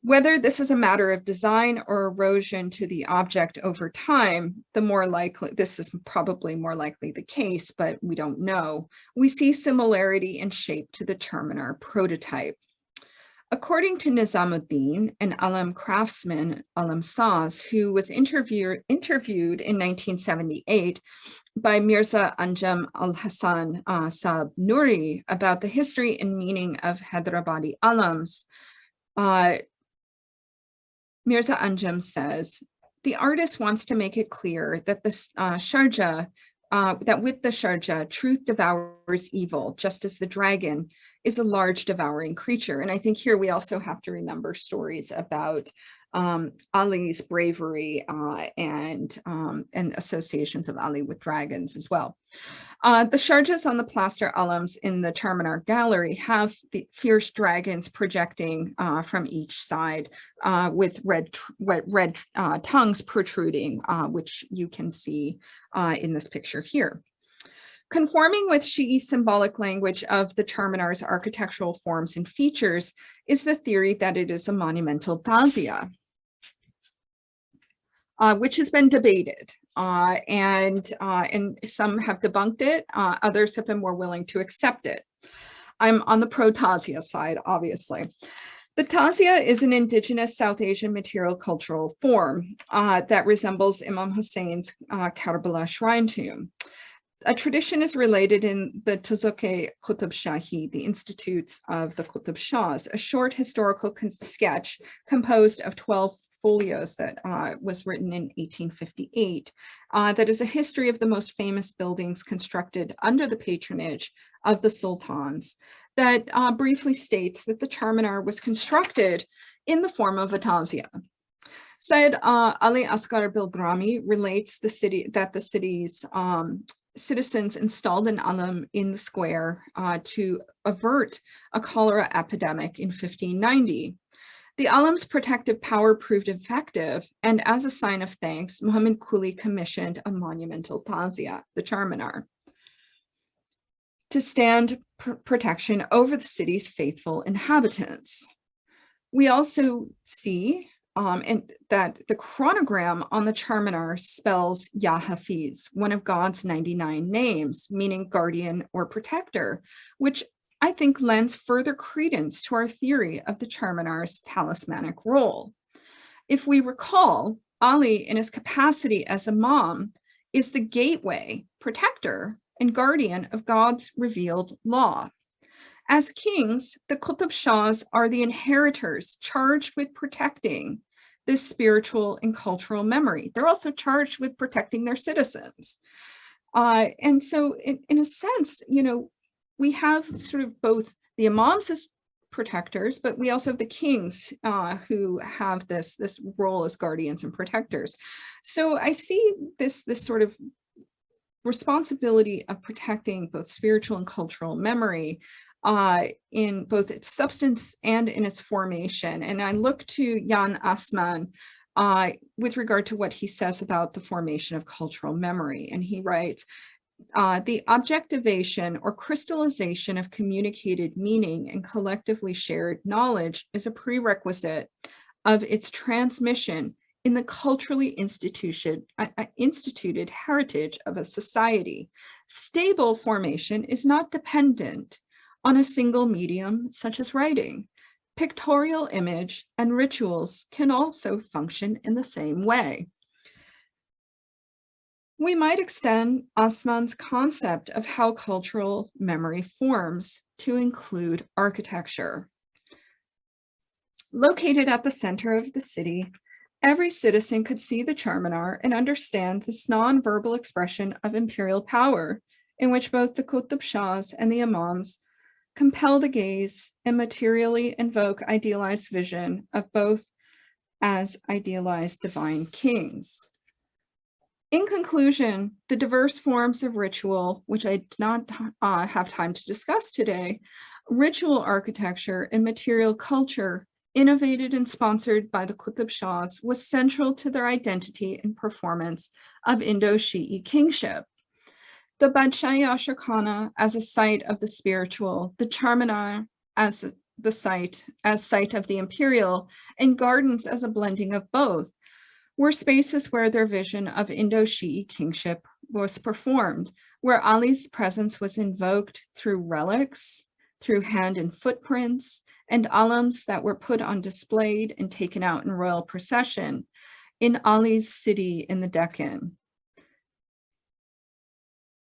[SPEAKER 2] Whether this is a matter of design or erosion to the object over time, the more likely, this is probably more likely the case, but we don't know. We see similarity in shape to the Charminar prototype. According to Nizamuddin, an alam craftsman, alam saz, who was interviewed in 1978 by Mirza Anjem al-Hassan Sab Nuri about the history and meaning of Hyderabadi alams, Mirza Anjem says, the artist wants to make it clear that the sharja, that with the sharja, truth devours evil, just as the dragon is a large devouring creature. And I think here we also have to remember stories about Ali's bravery and associations of Ali with dragons as well. The sharjas on the plaster alams in the Charminar gallery have the fierce dragons projecting from each side with red tongues protruding, which you can see in this picture here. Conforming with Shi'i symbolic language of the Charminar's architectural forms and features is the theory that it is a monumental tazia, which has been debated. And some have debunked it, others have been more willing to accept it. I'm on the pro-tazia side, obviously. The tazia is an indigenous South Asian material cultural form that resembles Imam Hussein's Karbala shrine tomb. A tradition is related in the Tuzuke Qutb Shahi, the Institutes of the Qutb Shahs, a short historical sketch composed of 12 folios that was written in 1858, that is a history of the most famous buildings constructed under the patronage of the sultans, that briefly states that the Charminar was constructed in the form of a tazia. Said Ali Asghar Bilgrami relates that the city's citizens installed an alam in the square to avert a cholera epidemic in 1590. The alam's protective power proved effective, and as a sign of thanks, Muhammad Quli commissioned a monumental tazia, the Charminar, to stand protection over the city's faithful inhabitants. We also see that the chronogram on the Charminar spells Ya Hafiz, one of God's 99 names, meaning guardian or protector, which I think lends further credence to our theory of the Charminar's talismanic role. If we recall, Ali, in his capacity as Imam, is the gateway, protector, and guardian of God's revealed law. As kings, the Qutb Shahs are the inheritors charged with protecting this spiritual and cultural memory. They're also charged with protecting their citizens. And so in a sense, we have sort of both the Imams as protectors, but we also have the kings who have this role as guardians and protectors. So I see this sort of responsibility of protecting both spiritual and cultural memory in both its substance and in its formation. And I look to Jan Assmann with regard to what he says about the formation of cultural memory. And he writes, the objectivation or crystallization of communicated meaning and collectively shared knowledge is a prerequisite of its transmission in the culturally instituted heritage of a society. Stable formation is not dependent on a single medium such as writing. Pictorial image and rituals can also function in the same way. We might extend Assmann's concept of how cultural memory forms to include architecture. Located at the center of the city, every citizen could see the Charminar and understand this non-verbal expression of imperial power in which both the Qutb Shahs and the Imams compel the gaze and materially invoke idealized vision of both as idealized divine kings. In conclusion, the diverse forms of ritual, which I did not have time to discuss today, ritual architecture and material culture innovated and sponsored by the Qutb Shahs was central to their identity and performance of Indo-Shi'i kingship. The Royal Ashikana as a site of the spiritual, the Charminar as the site of the imperial, and gardens as a blending of both, were spaces where their vision of Indo-Shi'i kingship was performed, where Ali's presence was invoked through relics, through hand and footprints, and alams that were put on display and taken out in royal procession in Ali's city in the Deccan.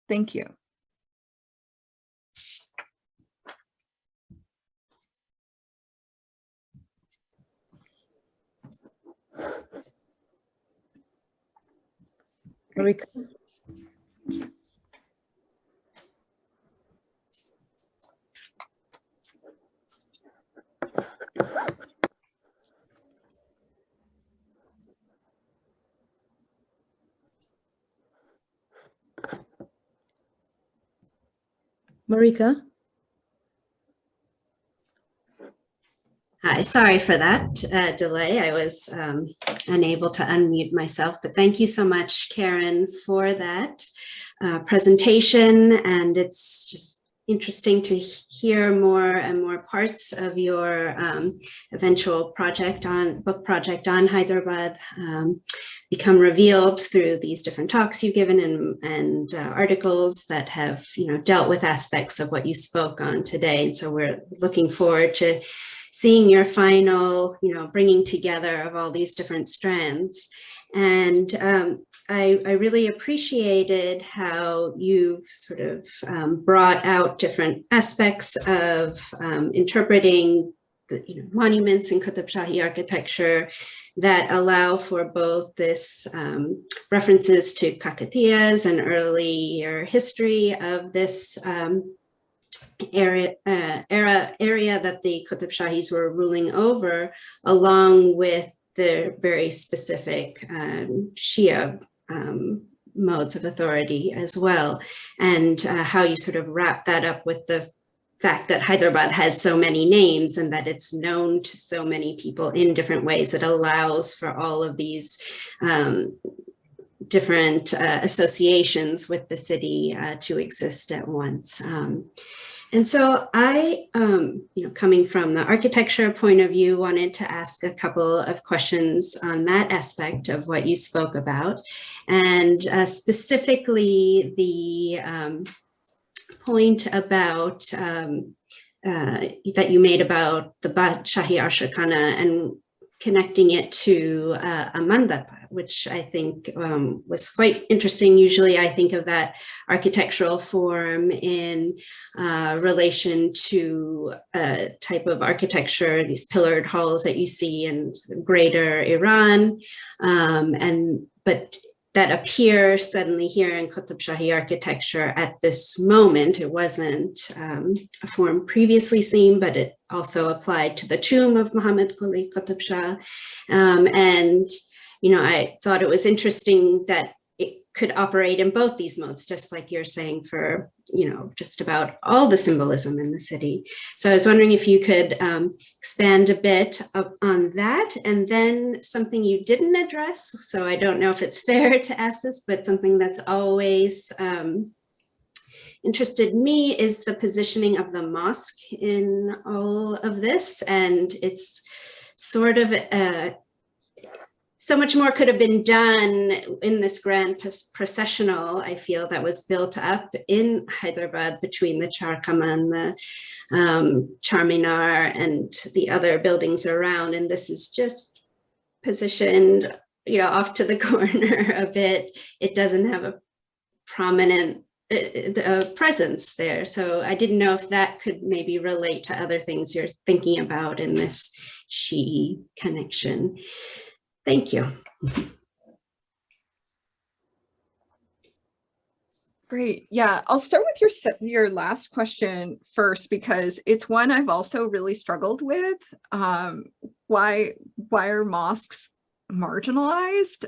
[SPEAKER 2] Thank you.
[SPEAKER 1] Marika. Marika.
[SPEAKER 3] Hi, sorry for that delay. I was unable to unmute myself, but thank you so much, Karen, for that presentation. And it's just interesting to hear more and more parts of your eventual book project on Hyderabad become revealed through these different talks you've given and articles that have dealt with aspects of what you spoke on today. And so we're looking forward to seeing your final, bringing together of all these different strands. And I really appreciated how you've sort of brought out different aspects of interpreting the monuments in Qutb Shahi architecture that allow for both this references to Cockatias and earlier history of this area that the Qutb Shahis were ruling over, along with the very specific Shia modes of authority as well, and how you sort of wrap that up with the fact that Hyderabad has so many names and that it's known to so many people in different ways. It allows for all of these different associations with the city to exist at once. And so I, coming from the architecture point of view, wanted to ask a couple of questions on that aspect of what you spoke about, and specifically the point about that you made about the Shahi Ashikana and connecting it to a mandapa, which I think was quite interesting. Usually I think of that architectural form in relation to a type of architecture, these pillared halls that you see in greater Iran, but that appear suddenly here in Qutb Shahi architecture at this moment. It wasn't a form previously seen, but it also applied to the tomb of Muhammad Quli Qutb Shah. And, I thought it was interesting that it could operate in both these modes, just like you're saying for, just about all the symbolism in the city. So I was wondering if you could expand a bit on that, and then something you didn't address. So I don't know if it's fair to ask this, but something that's always interested me is the positioning of the mosque in all of this. And it's sort of so much more could have been done in this grand processional, I feel, that was built up in Hyderabad between the Char Kaman, the Charminar, and the other buildings around. And this is just positioned, off to the corner a bit. It doesn't have a prominent presence there. So I didn't know if that could maybe relate to other things you're thinking about in this Shi'i connection. Thank you.
[SPEAKER 2] Great. Yeah, I'll start with your last question first, because it's one I've also really struggled with. Why are mosques marginalized?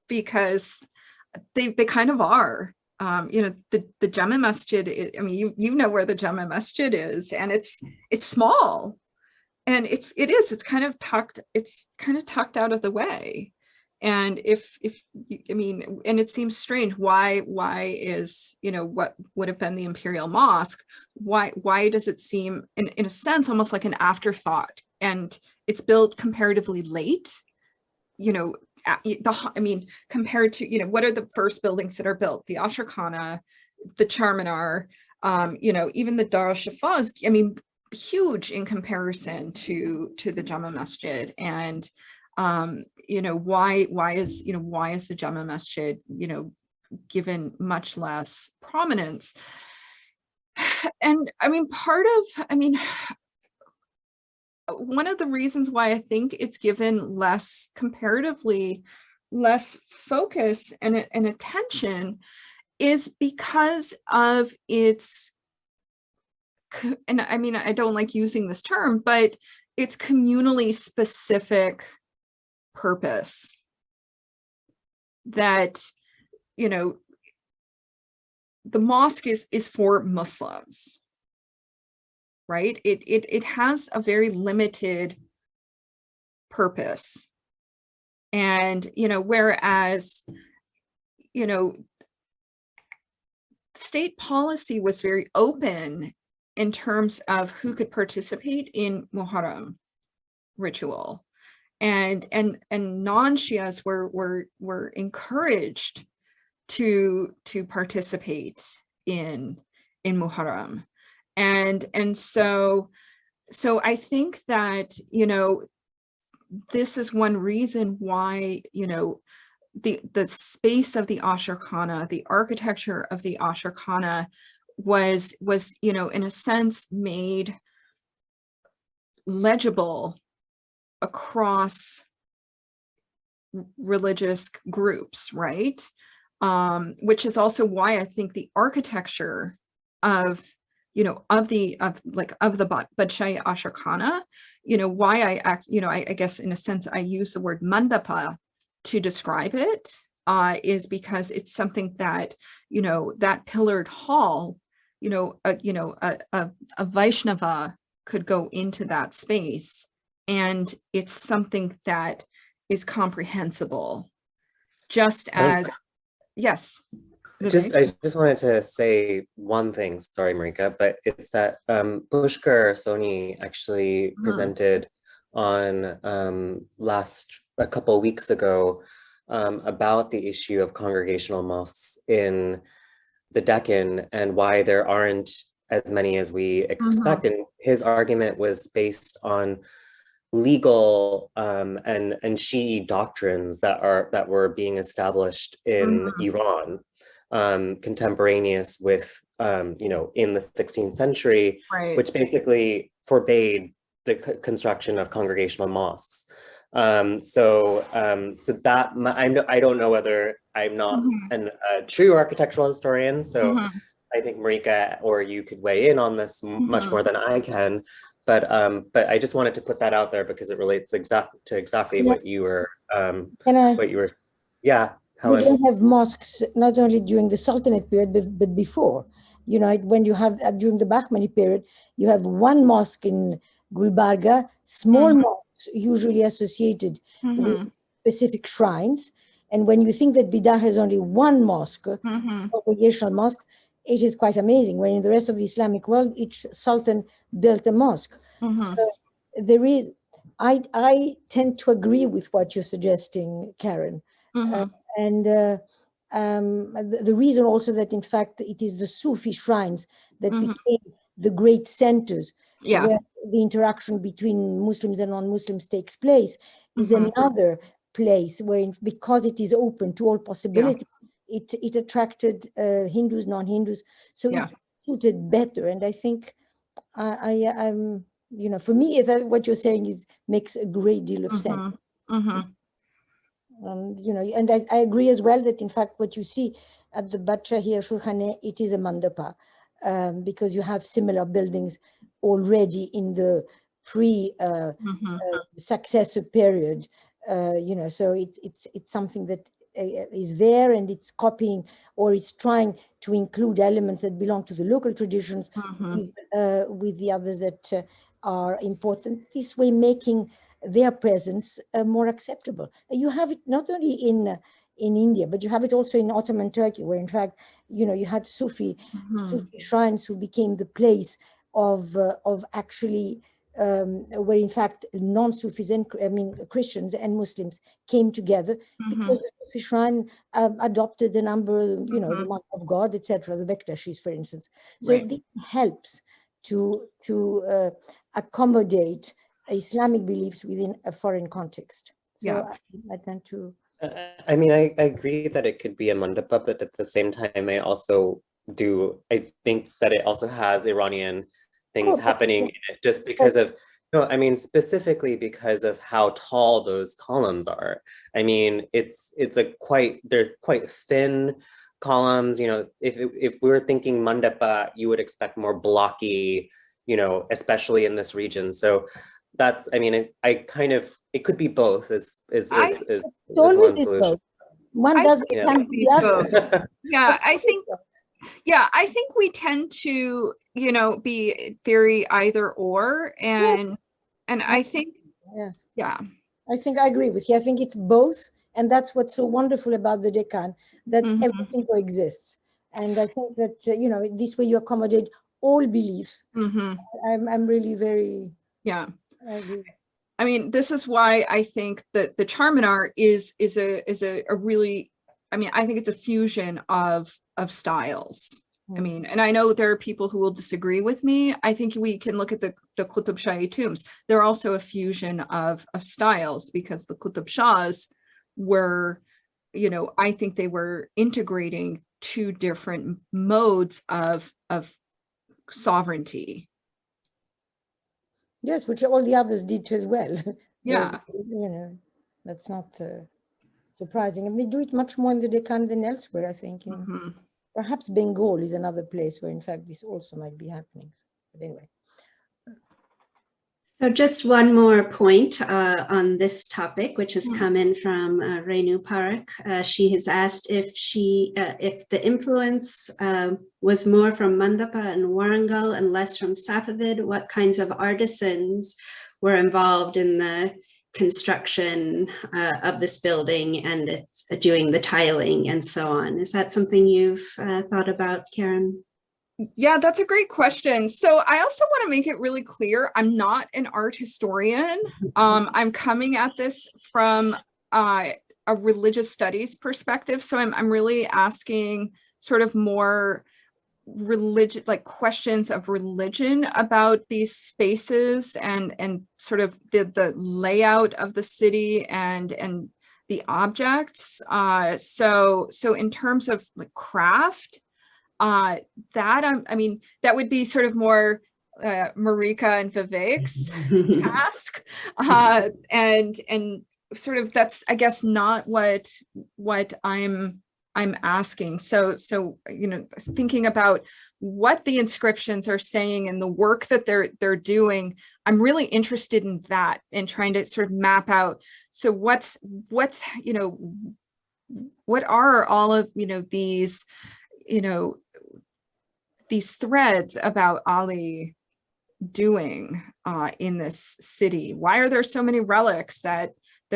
[SPEAKER 2] Because they kind of are. The Jama Masjid, you know where the Jama Masjid is, and it's small. And it's kind of tucked out of the way. And and it seems strange, why is, what would have been the Imperial Mosque, why does it seem in a sense almost like an afterthought? And it's built comparatively late, compared to, what are the first buildings that are built? The Ashikana, the Charminar, even the Dar al-Shafas, huge in comparison to the Jama Masjid. And why is the Jama Masjid given much less prominence? And one of the reasons why I think it's given comparatively less focus and attention is because of its, and I don't like using this term, but it's communally specific purpose. That, the mosque is for Muslims, right? It has a very limited purpose. And, whereas, state policy was very open in terms of who could participate in Muharram ritual, and non-Shias were encouraged to participate in Muharram, and so I think that this is one reason why the space of the Ashikana, the architecture of the Ashikana was in a sense made legible across religious groups, right? Which is also why I think the architecture of the Badshahi Ashikana, why I guess in a sense I use the word mandapa to describe it, is because it's something that, that pillared hall, a Vaishnava could go into that space, and it's something that is comprehensible, just as, yes.
[SPEAKER 4] I just wanted to say one thing, sorry, Marika, but it's that Pushkar Soni actually presented on a couple of weeks ago about the issue of congregational mosques in the Deccan and why there aren't as many as we expect. And his argument was based on legal and Shi'i doctrines that were being established in Iran, contemporaneous with in the 16th century, which basically forbade the construction of congregational mosques. So that I don't know whether I'm not a true architectural historian, so I think Marika or you could weigh in on this much more than I can. But I just wanted to put that out there because it relates exactly what you were
[SPEAKER 1] We don't have mosques not only during the Sultanate period but before. When you have during the Bahmani period, you have one mosque in Gulbarga, small mosques usually associated with specific shrines. And when you think that Bidar has only one mosque, congregational mosque, it is quite amazing. When in the rest of the Islamic world, each sultan built a mosque. So there is, I tend to agree with what you're suggesting, Karen. And the reason also that, in fact, it is the Sufi shrines that became the great centers where the interaction between Muslims and non-Muslims takes place is another place where, because it is open to all possibilities, it attracted Hindus, non-Hindus, so it suited better. And I think I'm, for me, what you're saying makes a great deal of sense. And I agree as well that, in fact, what you see at the Badshahi Ashurkhane, it is a mandapa, because you have similar buildings already in the pre-successor period. So it's something that is there, and it's copying or it's trying to include elements that belong to the local traditions with the others that are important. This way, making their presence more acceptable. You have it not only in India, but you have it also in Ottoman Turkey, where, in fact, you had Sufi shrines who became the place of actually where, in fact, non-Sufis and Christians and Muslims came together because the Sufi shrine adopted the number, the mark of God, etc., the Bektashis, for instance. So this helps to accommodate Islamic beliefs within a foreign context. So I tend to...
[SPEAKER 4] I agree that it could be a mandapa, but at the same time, I think that it also has Iranian things happening in it, just because of, specifically because of how tall those columns are. They're quite thin columns. If we were thinking mandapa, you would expect more blocky, especially in this region. So that's, it could be both is one solution.
[SPEAKER 1] One doesn't have the other.
[SPEAKER 2] I think we tend to, be very either or, and I think,
[SPEAKER 1] I think I agree with you. I think it's both, and that's what's so wonderful about the Deccan, that everything coexists. And I think that, this way you accommodate all beliefs. I'm really very... I agree.
[SPEAKER 2] This is why I think that the Charminar is a really, I think it's a fusion of styles. And I know there are people who will disagree with me. I think we can look at the Qutb Shahi tombs. They're also a fusion of styles, because the Qutb Shahs were, I think they were integrating two different modes of sovereignty.
[SPEAKER 1] Yes, which all the others did as well. That's not surprising. And we do it much more in the Deccan than elsewhere, I think. Perhaps Bengal is another place where, in fact, this also might be happening. But anyway.
[SPEAKER 3] So just one more point on this topic, which has come in from Renu Parak. She has asked if the influence was more from Mandapa and Warangal and less from Safavid. What kinds of artisans were involved in the construction of this building and it's doing the tiling and so on? Is that something you've thought about, Karen?
[SPEAKER 2] Yeah, that's a great question. So I also want to make it really clear, I'm not an art historian. I'm coming at this from a religious studies perspective. So I'm really asking sort of more religion, like questions of religion about these spaces and sort of the layout of the city and the objects. So in terms of like craft, that I mean, that would be sort of more Marika and Vivek's task, and sort of that's, I guess, not what I'm asking. So you know, thinking about what the inscriptions are saying and the work that they're doing, I'm really interested in that and trying to sort of map out. So what's you know, what are all of, you know, these, you know, these threads about Ali doing in this city? Why are there so many relics that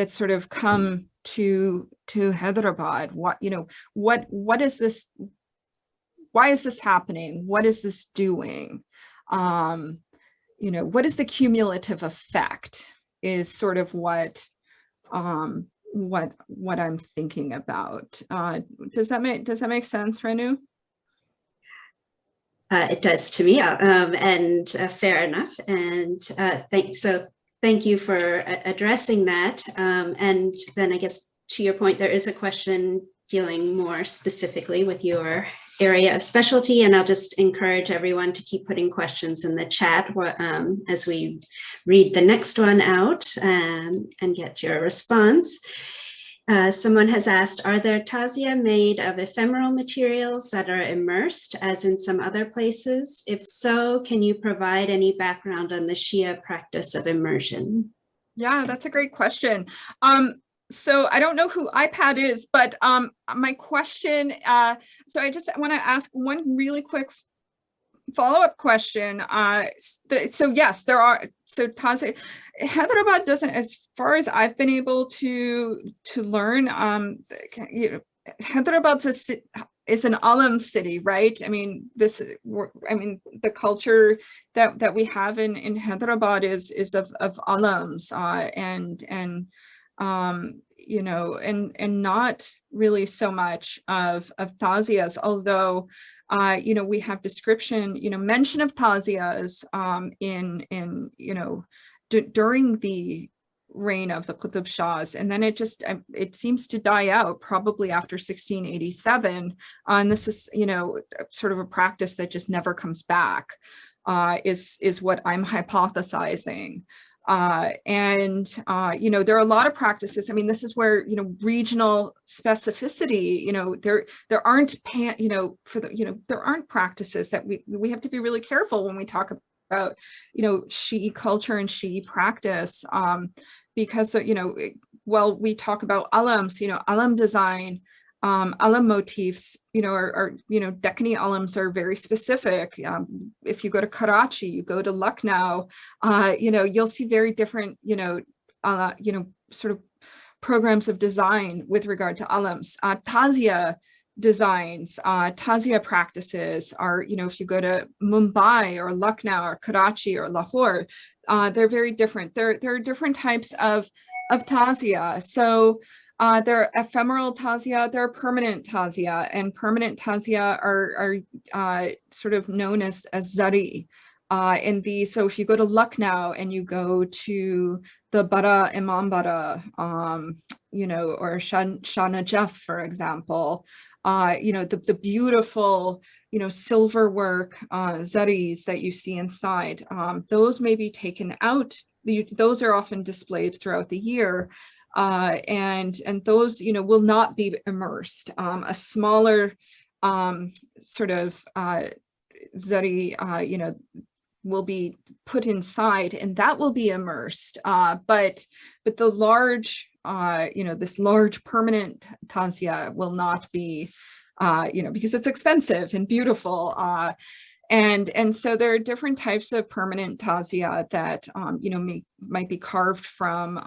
[SPEAKER 2] sort of come to Hyderabad? What, you know, what is this? Why is this happening? What is this doing? You know, what is the cumulative effect is sort of what I'm thinking about. Does that make sense, Renu?
[SPEAKER 3] It does to me, and fair enough. And thank you for addressing that. And then I guess to your point, there is a question dealing more specifically with your area of specialty. And I'll just encourage everyone to keep putting questions in the chat as we read the next one out and get your response. Someone has asked, are there tazia made of ephemeral materials that are immersed as in some other places? If so, can you provide any background on the Shia practice of immersion?
[SPEAKER 2] Yeah, that's a great question. So I don't know who iPad is, but my question, so I just want to ask one really quick follow-up question. So yes, there are, so Tazia, Hyderabad doesn't, as far as I've been able to learn, you know, Hyderabad is an alam city, right? I mean, the culture that we have in Hyderabad is of alams, you know, and not really so much of tazias, although you know, we have description, you know, mention of tazias in you know, during the reign of the Qutb Shahs, and then it seems to die out probably after 1687, and this is, you know, sort of a practice that just never comes back, is what I'm hypothesizing. You know, there are a lot of practices. I mean, this is where, you know, regional specificity, you know, there aren't, you know, there aren't practices that we have to be really careful when we talk about, you know, Shi'i culture and Shi'i practice, because, you know, well, we talk about alams, you know, alam design, alam motifs, you know, are you know, Deccani alams are very specific. If you go to Karachi, you go to Lucknow, you know, you'll see very different, you know, sort of programs of design with regard to alams. Tazia designs, tazia practices are, you know, if you go to Mumbai or Lucknow or Karachi or Lahore, they're very different. There are different types of tazia. So there are ephemeral tazia, there are permanent tazia, and permanent tazia are sort of known as zari. And these, so if you go to Lucknow and you go to the Bara Imam Bara, you know, or Shah Najaf, for example, you know, the beautiful, you know, silver work zaris that you see inside, those may be taken out. Those are often displayed throughout the year. And those, you know, will not be immersed. A smaller sort of zari, you know, will be put inside, and that will be immersed. But the large, this large permanent tazia will not be, because it's expensive and beautiful. And so there are different types of permanent tazia that, might be carved from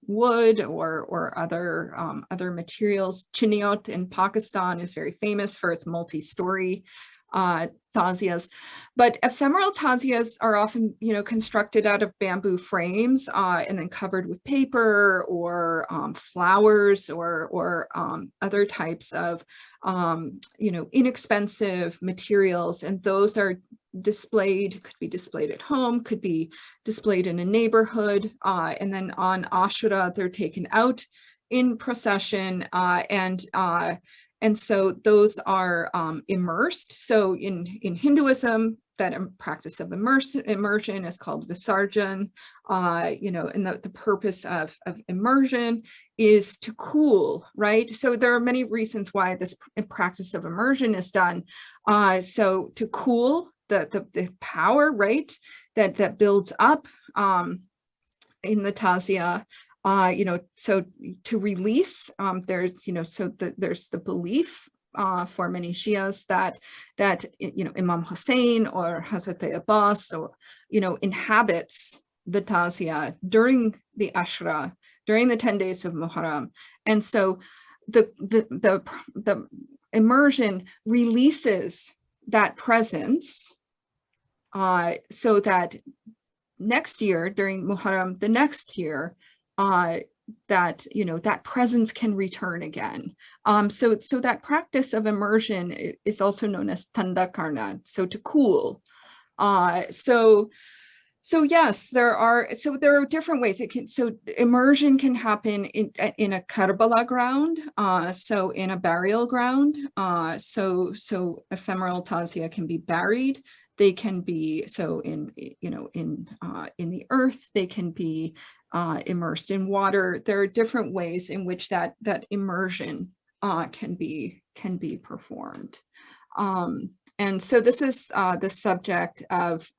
[SPEAKER 2] wood or other materials. Chiniot in Pakistan is very famous for its multi-story tazias, but ephemeral tazias are often, constructed out of bamboo frames and then covered with paper or flowers or other types of, inexpensive materials. And those are displayed, could be displayed at home, could be displayed in a neighborhood. And then on Ashura, they're taken out in procession and so those are immersed. So in Hinduism, that practice of immersion is called Visarjan, and the purpose of immersion is to cool, right? So there are many reasons why this practice of immersion is done. So to cool the power, right, that builds up in the tazia. So to release, there's the belief for many Shias that Imam Hussein or Hazrat Abbas, inhabits the tazia during the Ashra, during the 10 days of Muharram. And so the immersion releases that presence so that next year during Muharram, the next year, that presence can return again. So that practice of immersion is also known as tanda karna, so to cool. So yes, there are different ways it can. So immersion can happen in a Karbala ground, so in a burial ground. So ephemeral tazia can be buried. They can be in the earth. They can be immersed in water. There are different ways in which that immersion can be performed. And so this is the subject of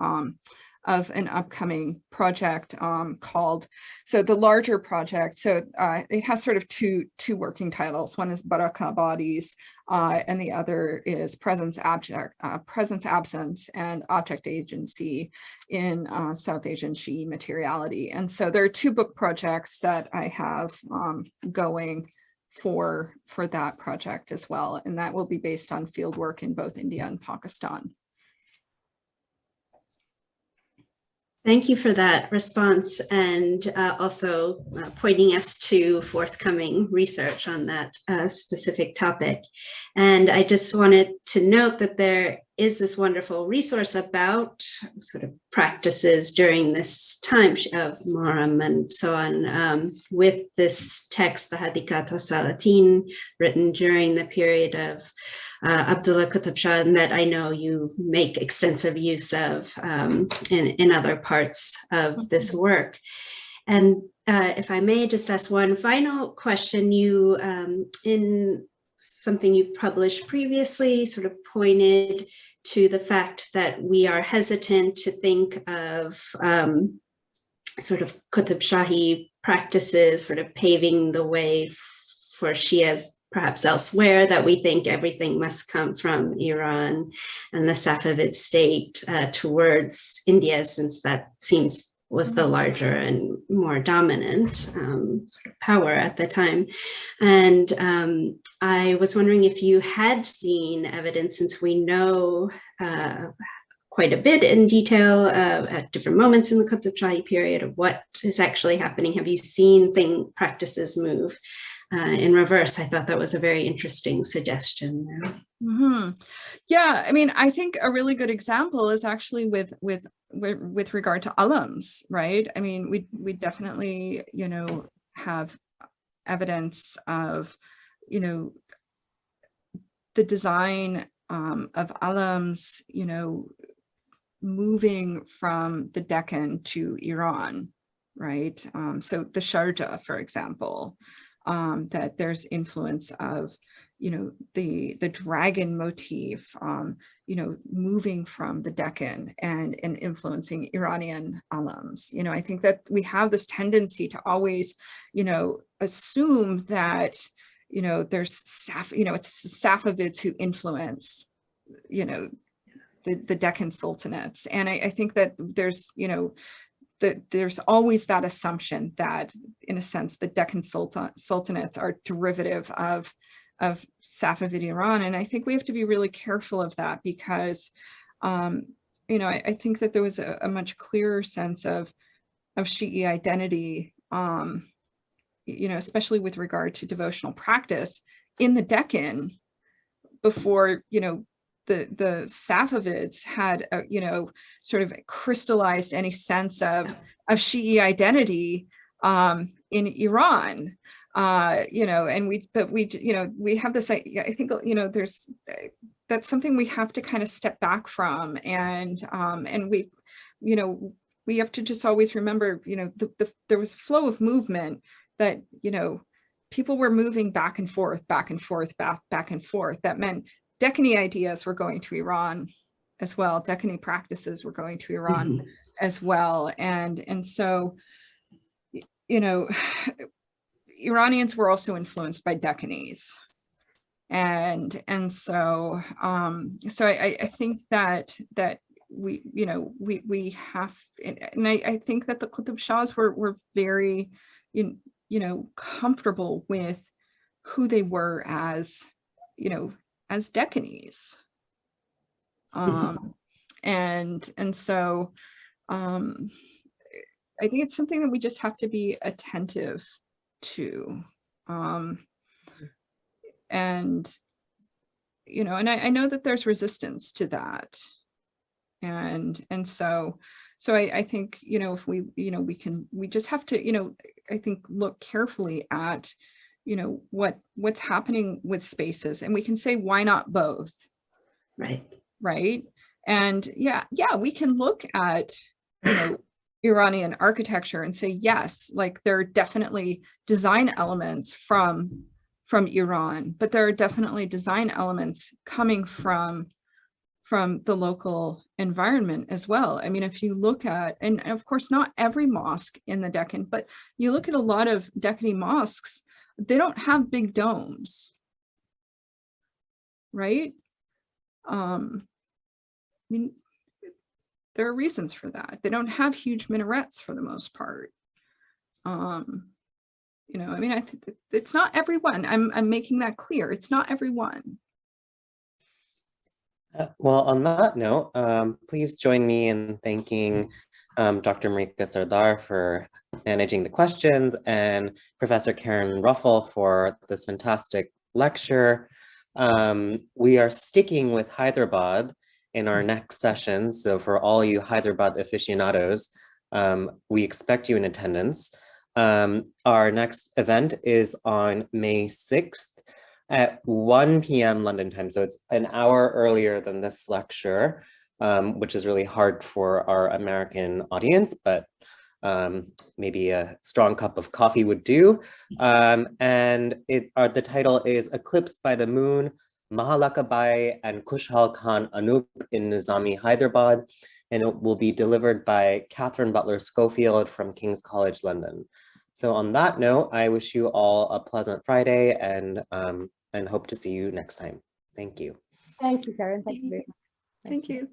[SPEAKER 2] an upcoming project called, so the larger project, so it has sort of two working titles. One is Baraka Bodies, and the other is Presence Absence and Object Agency in South Asian Shi'i Materiality. And so there are two book projects that I have going for that project as well, and that will be based on field work in both India and Pakistan.
[SPEAKER 3] Thank you for that response, and also pointing us to forthcoming research on that specific topic. And I just wanted to note that there is this wonderful resource about sort of practices during this time of Muharram and so on, with this text, the Hadikat Salatin, written during the period of Abdullah Qutb Shah, and that I know you make extensive use of in other parts of this work. And if I may just ask one final question, you in something you published previously sort of pointed to the fact that we are hesitant to think of sort of Qutb Shahi practices sort of paving the way for Shias perhaps elsewhere, that we think everything must come from Iran and the Safavid state towards India, since that was the larger and more dominant sort of power at the time. And I was wondering if you had seen evidence, since we know quite a bit in detail at different moments in the Qutb Shahi period of what is actually happening. Have you seen practices move in reverse? I thought that was a very interesting suggestion there.
[SPEAKER 2] Mm-hmm. Yeah, I mean, I think a really good example is actually with regard to alams, right? I mean, we definitely, have evidence of, the design of alams, moving from the Deccan to Iran, right? So the Sharjah, for example, that there's influence of, the dragon motif, moving from the Deccan and influencing Iranian alums. I think that we have this tendency to always, assume that, there's it's the Safavids who influence, the Deccan sultanates. And I think that there's, there's always that assumption that, in a sense, the Deccan sultanates are derivative of Safavid Iran. And I think we have to be really careful of that because, I think that there was a much clearer sense of Shi'i identity, especially with regard to devotional practice in the Deccan before, the Safavids had, sort of crystallized any sense of Shi'i identity in Iran. And we have this, I think, that's something we have to kind of step back from. And we have to just always remember, there was a flow of movement that, people were moving back and forth, back and forth. That meant Deccani ideas were going to Iran as well. Deccani practices were going to Iran as well. And so, Iranians were also influenced by Deccanese. And so I think that we have, and I think that the Qutb Shahs were very, comfortable with who they were as Deccanese. And so I think it's something that we just have to be attentive to. And I know that there's resistance to that. And so I think, if we just have to, I think, look carefully at, what's happening with spaces, and we can say, why not both? Right. And yeah, we can look at, Iranian architecture and say, yes, like there are definitely design elements from Iran, but there are definitely design elements coming from the local environment as well. I mean, if you look at, and of course, not every mosque in the Deccan, but you look at a lot of Deccani mosques, they don't have big domes, right? I mean, there are reasons for that. They don't have huge minarets for the most part. I mean, I think it's not everyone. I'm making that clear. It's not everyone.
[SPEAKER 4] Well, on that note, please join me in thanking Dr. Marika Sardar for managing the questions and Professor Karen Ruffle for this fantastic lecture. We are sticking with Hyderabad in our next session. So for all you Hyderabad aficionados, we expect you in attendance. Our next event is on May 6th at 1 p.m. London time. So it's an hour earlier than this lecture, which is really hard for our American audience, but maybe a strong cup of coffee would do. And the title is Eclipsed by the Moon, Mahalaka Bai and Kushal Khan Anup in Nizami Hyderabad, and it will be delivered by Catherine Butler Schofield from King's College London. So on that note, I wish you all a pleasant Friday and hope to see you next time. Thank you.
[SPEAKER 1] Thank you, Karen. Thank you very much.
[SPEAKER 2] Thank you.